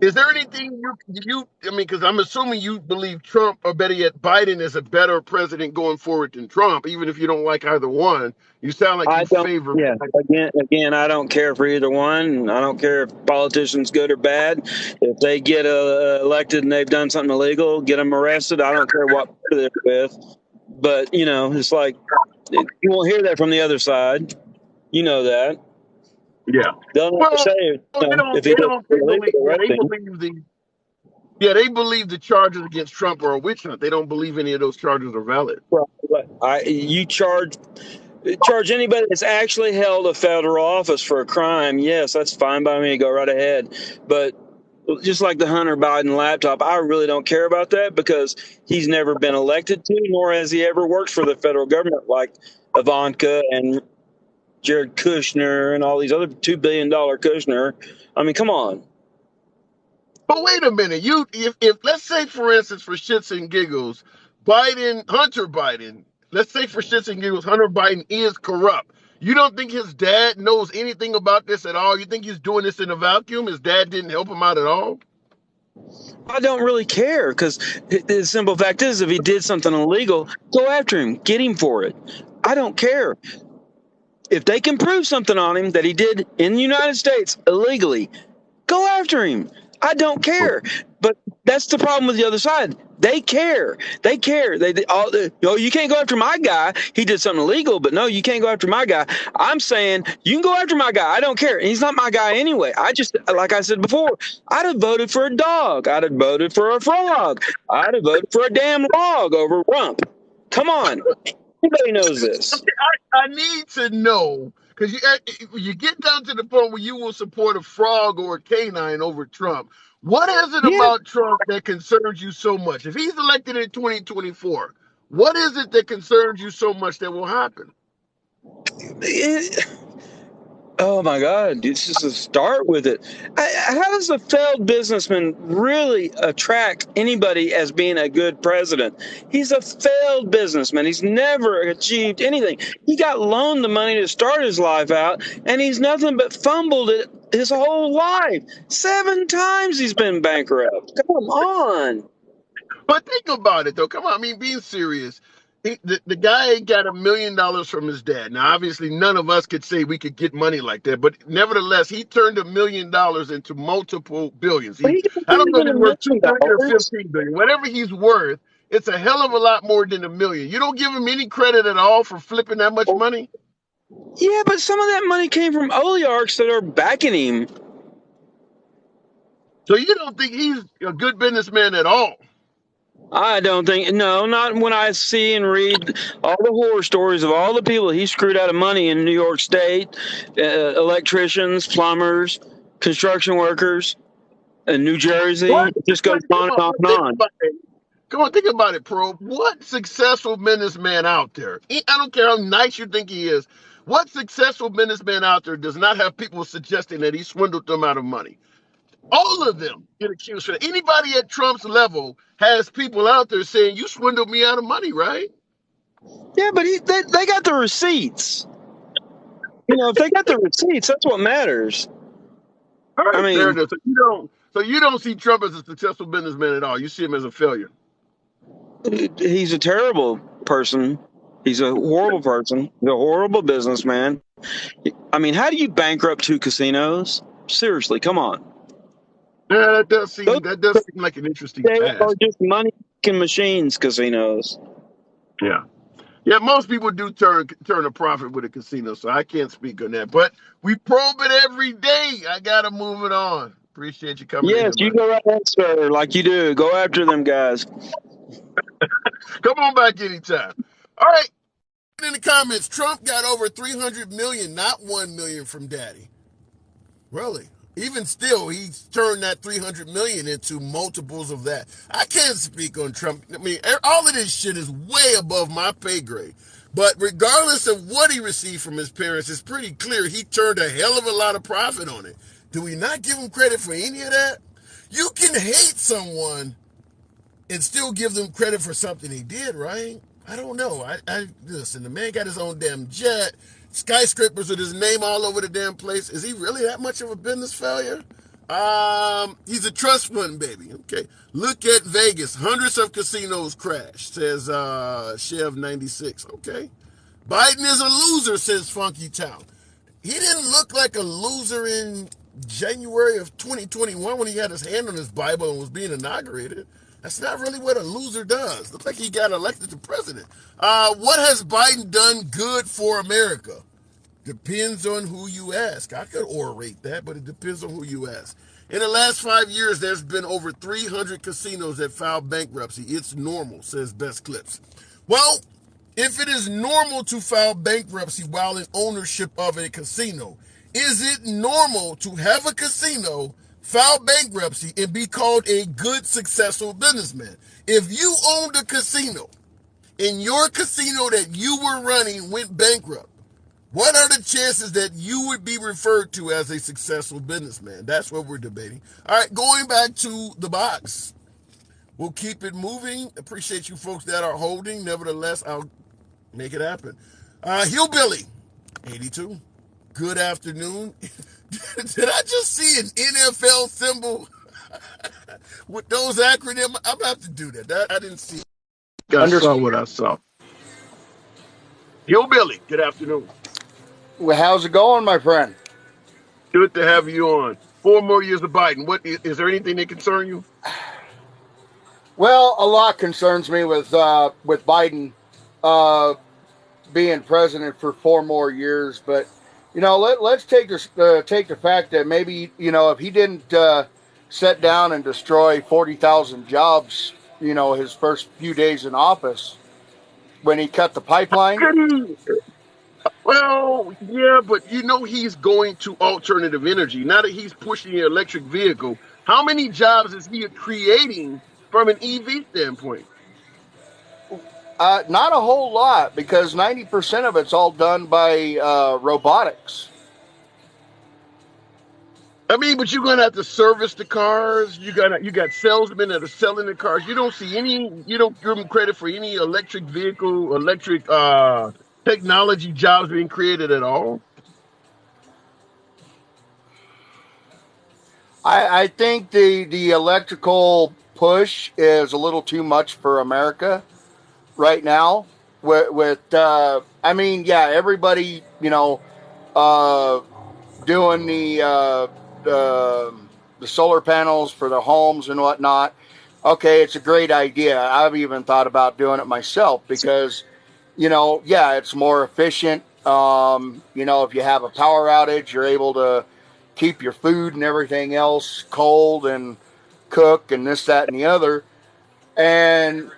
is there anything I mean, because I'm assuming you believe Trump, or better yet, Biden is a better president going forward than Trump, even if you don't like either one. You sound like I you don't. favor Yeah. Biden. Again, I don't care for either one. I don't care if politicians good or bad. If they get elected and they've done something illegal, get them arrested. I don't care what party they're with. But it's like you won't hear that from the other side. You know that Yeah. they'll never Well, say they don't. if he They does don't. They something illegal, believe. Yeah, arrest they him. believe the. Yeah, they believe the charges against Trump are a witch hunt. They don't believe any of those charges are valid. You charge anybody that's actually held a federal office for a crime. Yes, that's fine by me. Go right ahead. But just like the Hunter Biden laptop, I really don't care about that because he's never been elected to, nor has he ever worked for the federal government like Ivanka and Jared Kushner and all these other $2 billion Kushner. I mean, come on. But wait a minute. If let's say, for instance, for shits and giggles, Hunter Biden, let's say for shits and giggles, Hunter Biden is corrupt. You don't think his dad knows anything about this at all? You think he's doing this in a vacuum? His dad didn't help him out at all? I don't really care because the simple fact is, if he did something illegal, go after him, get him for it. I don't care. If they can prove something on him that he did in the United States illegally, go after him. I don't care. But that's the problem with the other side. They care. They care. You can't go after my guy. He did something illegal, but no, you can't go after my guy. I'm saying you can go after my guy. I don't care. He's not my guy anyway. Like I said before, I'd have voted for a dog. I'd have voted for a frog. I'd have voted for a damn log over Rump. Come on. Everybody knows this. I need to know, because you get down to the point where you will support a frog or a canine over Trump. What is it Yeah. about Trump that concerns you so much? If he's elected in 2024, what is it that concerns you so much that will happen? Oh my God! It's just to start with it. How does a failed businessman really attract anybody as being a good president? He's a failed businessman. He's never achieved anything. He got loaned the money to start his life out, and he's nothing but fumbled it his whole life. 7 times he's been bankrupt. Come on. But think about it, though. Come on, I mean, being serious. The guy ain't got $1 million from his dad. Now, obviously, none of us could say we could get money like that, but nevertheless, he turned $1 million into multiple billions. But he got I don't know if more he's than worth $1 million. 2 billion or 15 billion. Whatever he's worth, it's a hell of a lot more than $1 million. You don't give him any credit at all for flipping that much money. Yeah, but some of that money came from oligarchs that are backing him. So you don't think he's a good businessman at all? I don't think, no, not when I see and read all the horror stories of all the people he screwed out of money in New York State, electricians, plumbers, construction workers, in New Jersey. What? It just goes on and on and Think on. about it. Come on, think about it, Pro. What successful businessman out there? I don't care how nice you think he is. What successful businessman out there does not have people suggesting that he swindled them out of money? All of them get accused for that. Anybody at Trump's level has people out there saying, you swindled me out of money, right? Yeah, but they got the receipts. If they got the receipts, that's what matters. All I right, fair mean, enough. So you don't see Trump as a successful businessman at all. You see him as a failure. he's a terrible person. He's a horrible person. He's a horrible businessman. I mean, how do you bankrupt 2 casinos? Seriously, come on. Yeah, that does Those seem like an interesting they are task. just money making machines, casinos. Yeah. Yeah, most people do turn a profit with a casino, so I can't speak on that. But we probe it every day. I gotta move it on. Appreciate you coming in Yes, here, you buddy. go right ahead, sir, like you do. Go after them guys. Come on back anytime. All right. In the comments, Trump got over 300 million, not 1 million from Daddy. Really? Even still, he's turned that 300 million into multiples of that. I can't speak on Trump. I mean, all of this shit is way above my pay grade. But regardless of what he received from his parents, it's pretty clear he turned a hell of a lot of profit on it. Do we not give him credit for any of that? You can hate someone and still give them credit for something he did, right? I don't know. I listen, the man got his own damn jet, skyscrapers with his name all over the damn place. Is he really that much of a business failure? He's a trust fund baby. Okay. Look at Vegas. Hundreds of casinos crashed, says Chev96. Okay. Biden is a loser, says Funky Town. He didn't look like a loser in January of 2021 when he had his hand on his Bible and was being inaugurated. That's not really what a loser does. Looks like he got elected to president. What has Biden done good for America? Depends on who you ask. I could orate that, but it depends on who you ask. In the last 5 years, there's been over 300 casinos that filed bankruptcy. It's normal, says Best Clips. Well, if it is normal to file bankruptcy while in ownership of a casino, is it normal to have a casino file bankruptcy and be called a good, successful businessman? If you owned a casino and your casino that you were running went bankrupt, what are the chances that you would be referred to as a successful businessman? That's what we're debating. All right, going back to the box. We'll keep it moving. Appreciate you folks that are holding. Nevertheless, I'll make it happen. Hillbilly, 82. Good afternoon. Did I just see an NFL symbol with those acronyms? I'm about to do that. I didn't see. I saw what I saw. Hillbilly, good afternoon. Well, how's it going, my friend? Good to have you on. 4 more years of Biden. What is there anything that concern you? Well, a lot concerns me with Biden being president for 4 more years. But let's take the fact that maybe if he didn't sit down and destroy 40,000 jobs, his first few days in office when he cut the pipeline. Well, yeah, but he's going to alternative energy. Now that he's pushing the electric vehicle, how many jobs is he creating from an EV standpoint? Not a whole lot, because 90% of it's all done by robotics. I mean, but you're gonna have to service the cars. You got salesmen that are selling the cars. You don't give them credit for any electric vehicle, electric technology jobs being created at all. I think the electrical push is a little too much for America right now. Everybody, doing the solar panels for their homes and whatnot. Okay, it's a great idea. I've even thought about doing it myself because, it's more efficient. If you have a power outage, you're able to keep your food and everything else cold and cook and this, that, and the other. And,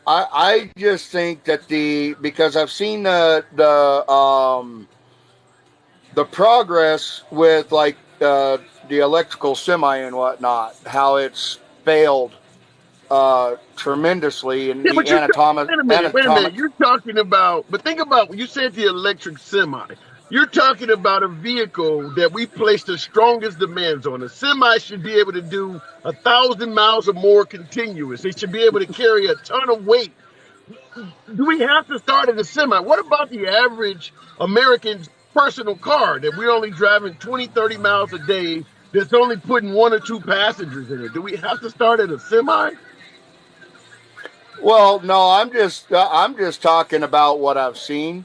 I just think that because I've seen the progress with the electrical semi and whatnot, how it's failed tremendously in the anatomic. Wait a minute. You're talking about, but think about when you said the electric semi. You're talking about a vehicle that we place the strongest demands on. A semi should be able to do 1,000 miles or more continuous. It should be able to carry a ton of weight. Do we have to start at a semi? What about the average American's personal car that we're only driving 20, 30 miles a day that's only putting 1 or 2 passengers in it? Do we have to start at a semi? Well, no, I'm just talking about what I've seen,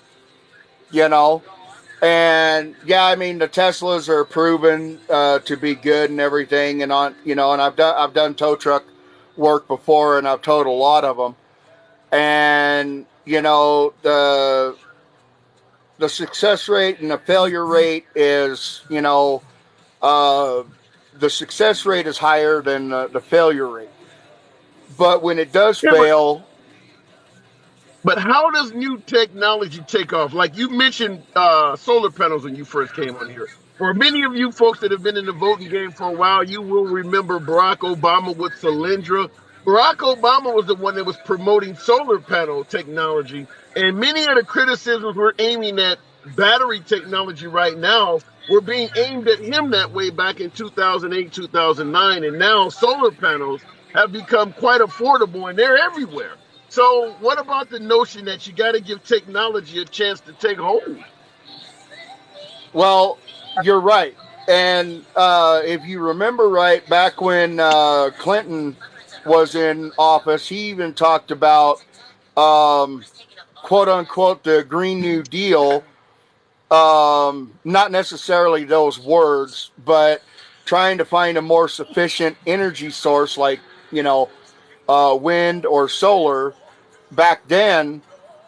and the Teslas are proven to be good and everything, and and I've done tow truck work before, and I've towed a lot of them, and the success rate and the failure rate is the success rate is higher than the failure rate. But when it does fail. But how does new technology take off? Like you mentioned solar panels when you first came on here. For many of you folks that have been in the voting game for a while, you will remember Barack Obama with Solyndra. Barack Obama was the one that was promoting solar panel technology. And many of the criticisms we're aiming at battery technology right now were being aimed at him that way back in 2008, 2009. And now solar panels have become quite affordable and they're everywhere. So what about the notion that you got to give technology a chance to take hold? Well, you're right. And if you remember right, back when Clinton was in office, he even talked about um, quote unquote the Green New Deal. Not necessarily those words, but trying to find a more sufficient energy source like, you know, wind or solar back then.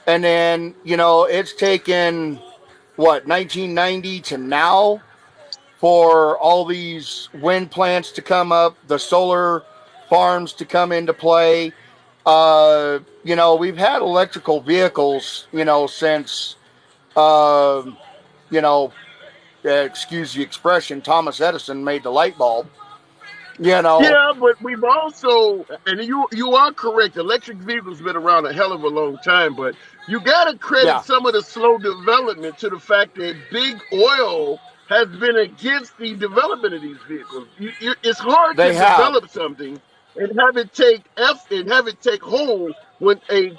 And then, you know, it's taken, what, 1990 to now for all these wind plants to come up, the solar farms to come into play. You know, we've had electrical vehicles, you know, since, uh, you know, excuse the expression, Thomas Edison made the light bulb. You know, Yeah, but we've also, and you are correct. Electric vehicles been around a hell of a long time, but you got to credit yeah, some of the slow development to the fact that big oil has been against the development of these vehicles. It's hard to they have. develop something and have it take and have it take hold when a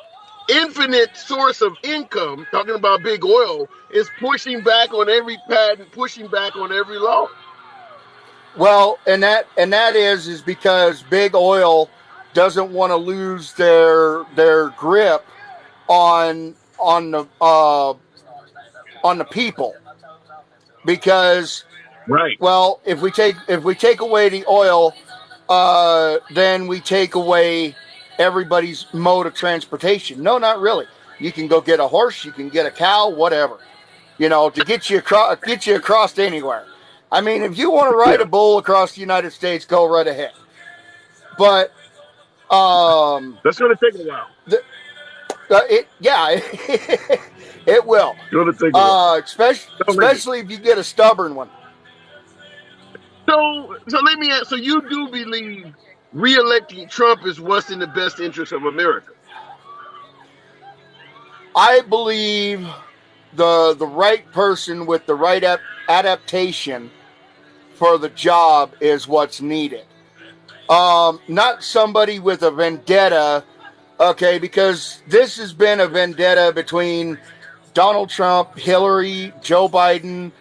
infinite source of income, talking about big oil, is pushing back on every patent, pushing back on every law. Well, and that is because big oil doesn't want to lose their grip on the people because, Right. well, if we take away the oil, then we take away everybody's mode of transportation. No, not really. You can go get a horse, you can get a cow, whatever. You know, to get you across anywhere. I mean, if you want to ride Yeah. a bull across the United States, go right ahead. But um, That's going to take a while. the, yeah, it will. It's going to take a while. So let me. Especially if you get a stubborn one. So let me ask. So you do believe re-electing Trump is what's in the best interest of America? I believe the right person with the right adaptation for the job is what's needed. Not somebody with a vendetta, okay, because this has been a vendetta between Donald Trump, Hillary, Joe Biden,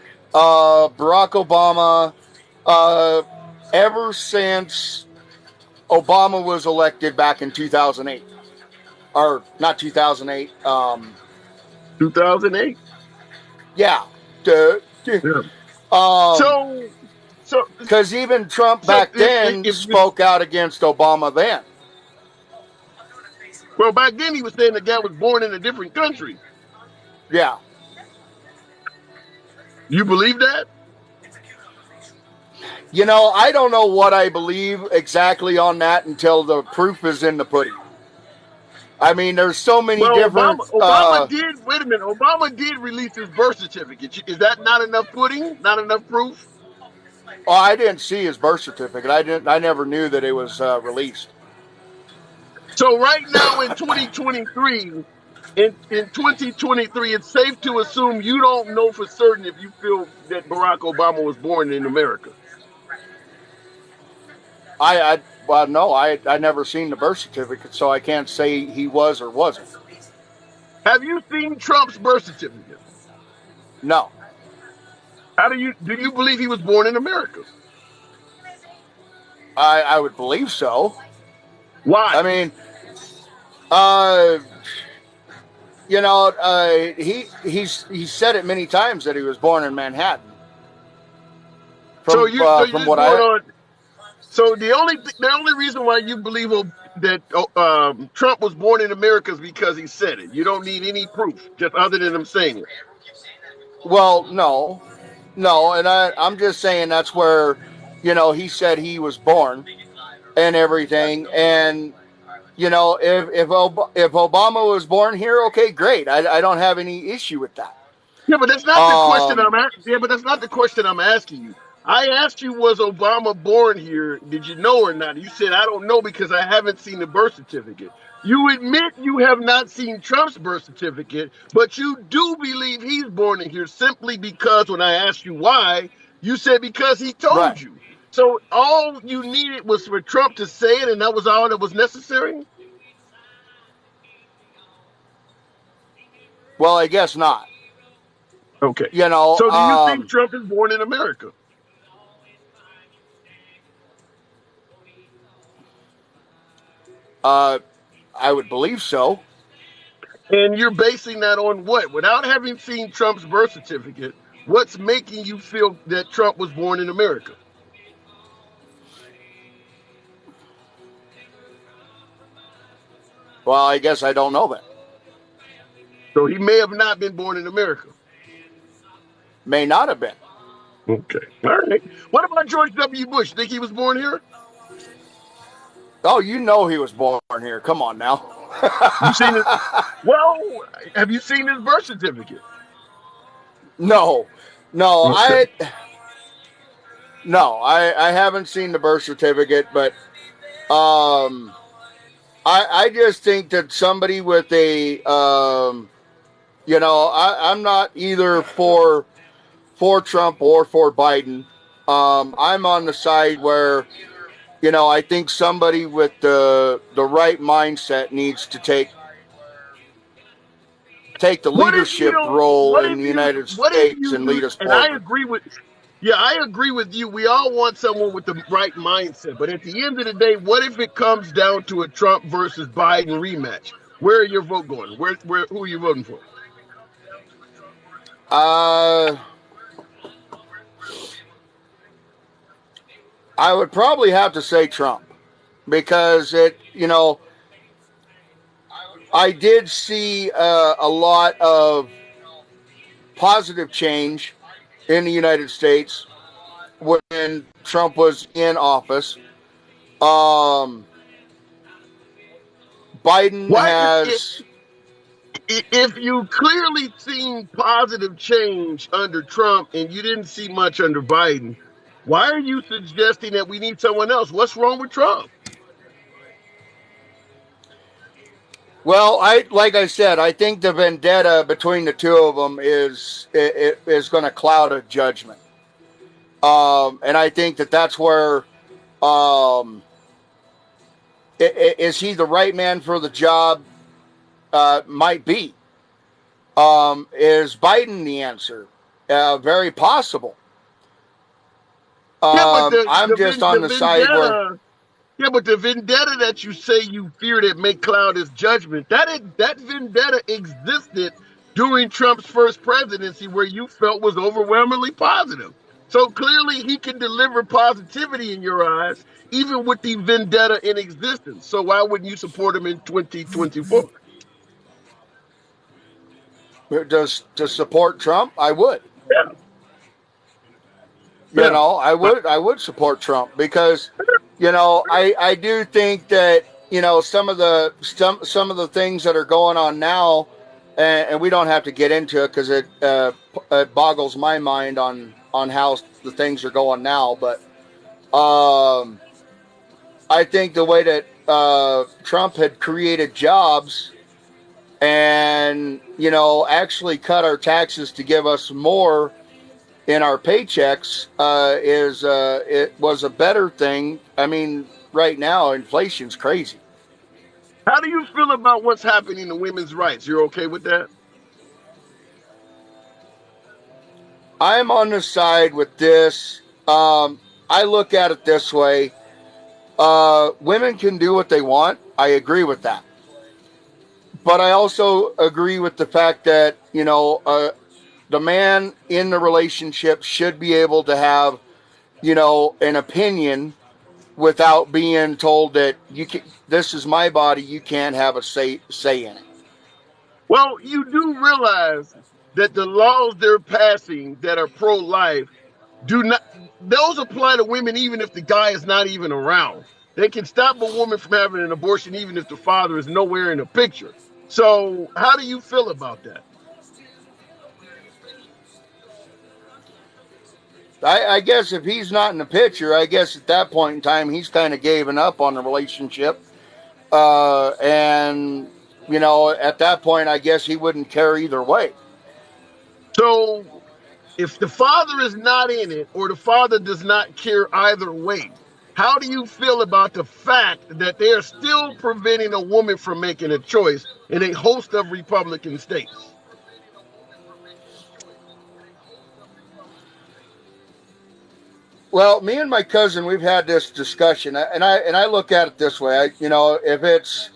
Barack Obama, uh, ever since Obama was elected back in 2008. Or not 2008. 2008. Yeah. Yeah. Um, So so because even Trump so back then if you spoke out against Obama then. well back then he was saying the guy was born in a different country. Yeah. You believe that? You know, I don't know what I believe exactly on that until the proof is in the pudding. I mean, there's so many Well, different. Obama did. Wait a minute. Obama did release his birth certificate. Is that not enough pudding? Not enough proof? Oh, I didn't see his birth certificate. I didn't. I never knew that it was released. So right now in 2023, in 2023, it's safe to assume you don't know for certain if you feel that Barack Obama was born in America. Well, no, I never seen the birth certificate, so I can't say he was or wasn't. Have you seen Trump's birth certificate? No, How do you believe he was born in America? I would believe so. I Why? mean, uh, you know, he said it many times that he was born in Manhattan. So you're From just what going I on. So the only reason why you believe that Trump was born in America is because he said it. You don't need any proof, just other than him saying it. well, no, and I'm just saying that's where, you know, he said he was born and everything, and you know, if Obama was born here, okay, great. I don't have any issue with that. Yeah, but that's not the question Um, I'm asking. Yeah, but that's not the question I'm asking you. I asked you, was Obama born here? Did you know or not? You said, I don't know because I haven't seen the birth certificate. You admit you have not seen Trump's birth certificate, but you do believe he's born in here simply because when I asked you why, you said because he right. told you. So all you needed was for Trump to say it, and that was all that was necessary? Well, I guess not. Okay. You know, So do you think Trump is born in America? I would believe so. And you're basing that on what? Without having seen Trump's birth certificate, what's making you feel that Trump was born in America? Well, I guess I don't know that. So he may have not been born in America. May not have been. Okay. All right. What about George W. Bush? Think he was born here? Oh, you know he was born here. Come on now. You seen it? Well, have you seen his birth certificate? No, no, Okay. I haven't seen the birth certificate, but I just think that somebody with a I'm not either for Trump or for Biden. I'm on the side where I think somebody with the right mindset needs to take the What if you leadership don't? role in the United What if States you and do? lead us And I forward. agree with. Yeah, I agree with you. We all want someone with the right mindset. But at the end of the day, what if it comes down to a Trump versus Biden rematch? Where are your vote going? Who are you voting for? Uh, I would probably have to say Trump because I did see a lot of positive change in the United States when Trump was in office. Um, Biden Why, has, if you clearly seen positive change under Trump and you didn't see much under Biden, why are you suggesting that we need someone else? What's wrong with Trump? well, like I said, I think the vendetta between the two of them is going to cloud a judgment, and I think that's where um, is he the right man for the job? Might be. Is Biden the answer? Very possible. Yeah, but I'm just on the the side where, vendetta. Yeah, but the vendetta that you say you fear that may cloud his judgment, that vendetta existed during Trump's first presidency, where you felt was overwhelmingly positive. So clearly, he can deliver positivity in your eyes, even with the vendetta in existence. So why wouldn't you support him in 2024? does to support Trump, I would. Yeah, yeah. I would support Trump because, I do think that some of the things that are going on now, and we don't have to get into it because it boggles my mind on how the things are going now. But I think the way that Trump had created jobs and actually cut our taxes to give us more in our paychecks it was a better thing. I mean, right now inflation's crazy. How do you feel about what's happening to women's rights? You're okay with that? I'm on the side with this. I look at it this way: women can do what they want. I agree with that, but I also agree with the fact that the man in the relationship should be able to have an opinion without being told that this is my body, you can't have a say in it. Well, you do realize that the laws they're passing that are pro-life do not, those apply to women even if the guy is not even around. They can stop a woman from having an abortion even if the father is nowhere in the picture. So how do you feel about that? I guess if he's not in the picture, I guess at that point in time he's kind of given up on the relationship, and at that point I guess he wouldn't care either way. So If the father is not in it or the father does not care either way, how do you feel about the fact that they are still preventing a woman from making a choice in a host of Republican states? Well, me and my cousin, we've had this discussion, and I look at it this way. If it's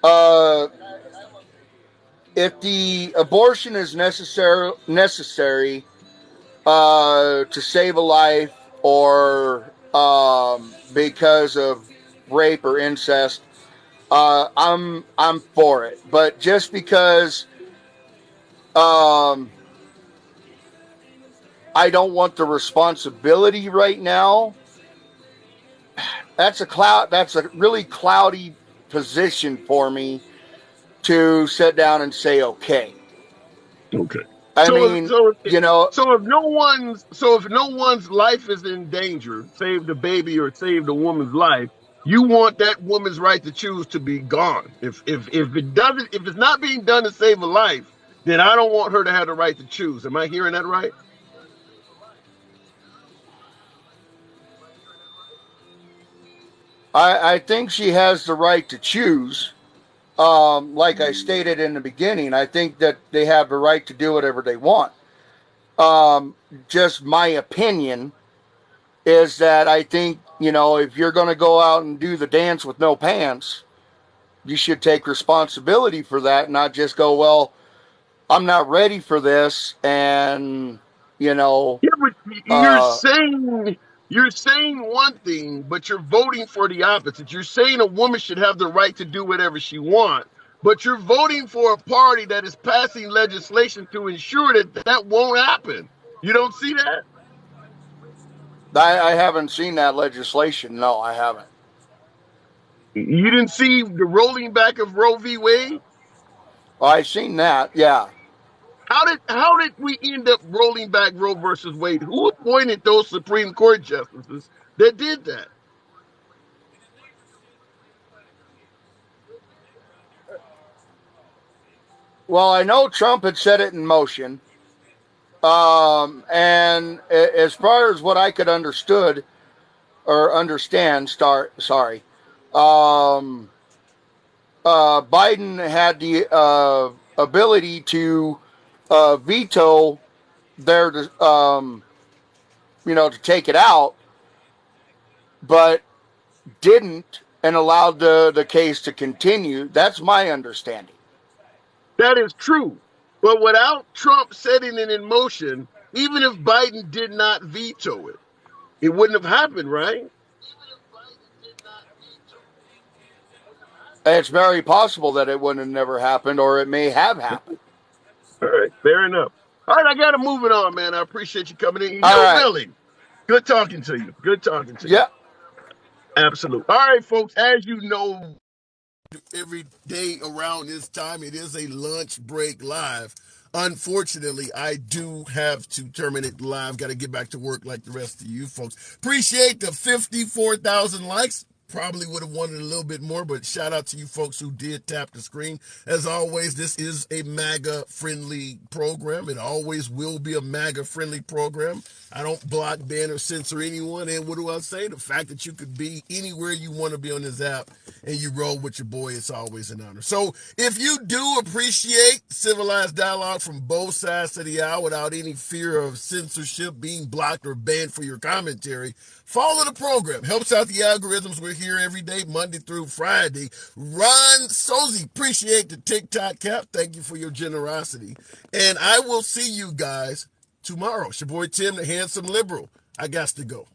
uh, if the abortion is necessary to save a life or because of rape or incest, I'm for it. But just because um, I don't want the responsibility right now, that's a really cloudy position for me to sit down and say okay. Okay. I So if mean, so if you know, if no one's life is in danger, save the baby or save the woman's life, you want that woman's right to choose to be gone. If it's not being done to save a life, then I don't want her to have the right to choose. Am I hearing that right? I think she has the right to choose. Like I stated in the beginning, I think that they have the right to do whatever they want. Um, just my opinion is that I think, if you're going to go out and do the dance with no pants, you should take responsibility for that, not just go, well, I'm not ready for this, and you know, Yeah, but uh, you're saying one thing, but you're voting for the opposite. You're saying a woman should have the right to do whatever she wants, but you're voting for a party that is passing legislation to ensure that that won't happen. You don't see that? I haven't seen that legislation. No, I haven't. You didn't see the rolling back of Roe v. Wade? Well, I've seen that. Yeah. How did we end up rolling back Roe versus Wade? Who appointed those Supreme Court justices that did that? Well, I know Trump had set it in motion. And as far as what I could understood or understand, um, Biden had the ability to veto their, to take it out, but didn't and allowed the case to continue. That's my understanding. That is true. But without Trump setting it in motion, even if Biden did not veto it, it wouldn't have happened, right? It's very possible that it would have never happened, or it may have happened. All right, fair enough. All right, I got to move it on, man. I appreciate you coming in. All Yo, right. Billy, good talking to you. Good talking to you. Yeah. Absolutely. All right, folks, as you know, every day around this time, it is a lunch break live. Unfortunately, I do have to terminate the live. Got to get back to work like the rest of you folks. Appreciate the 54,000 likes. Probably would have wanted a little bit more, but shout out to you folks who did tap the screen. As always, this is a MAGA friendly program. It always will be a MAGA friendly program. I don't block, ban, or censor anyone. And what do I say? The fact that you could be anywhere you want to be on this app and you roll with your boy, it's always an honor. So if you do appreciate civilized dialogue from both sides of the aisle without any fear of censorship, being blocked, or banned for your commentary, follow the program. Helps out the algorithms. We're here every day, Monday through Friday. Ron Sozi, appreciate the TikTok cap. Thank you for your generosity. And I will see you guys tomorrow. It's your boy Tim, the handsome liberal. I got to go.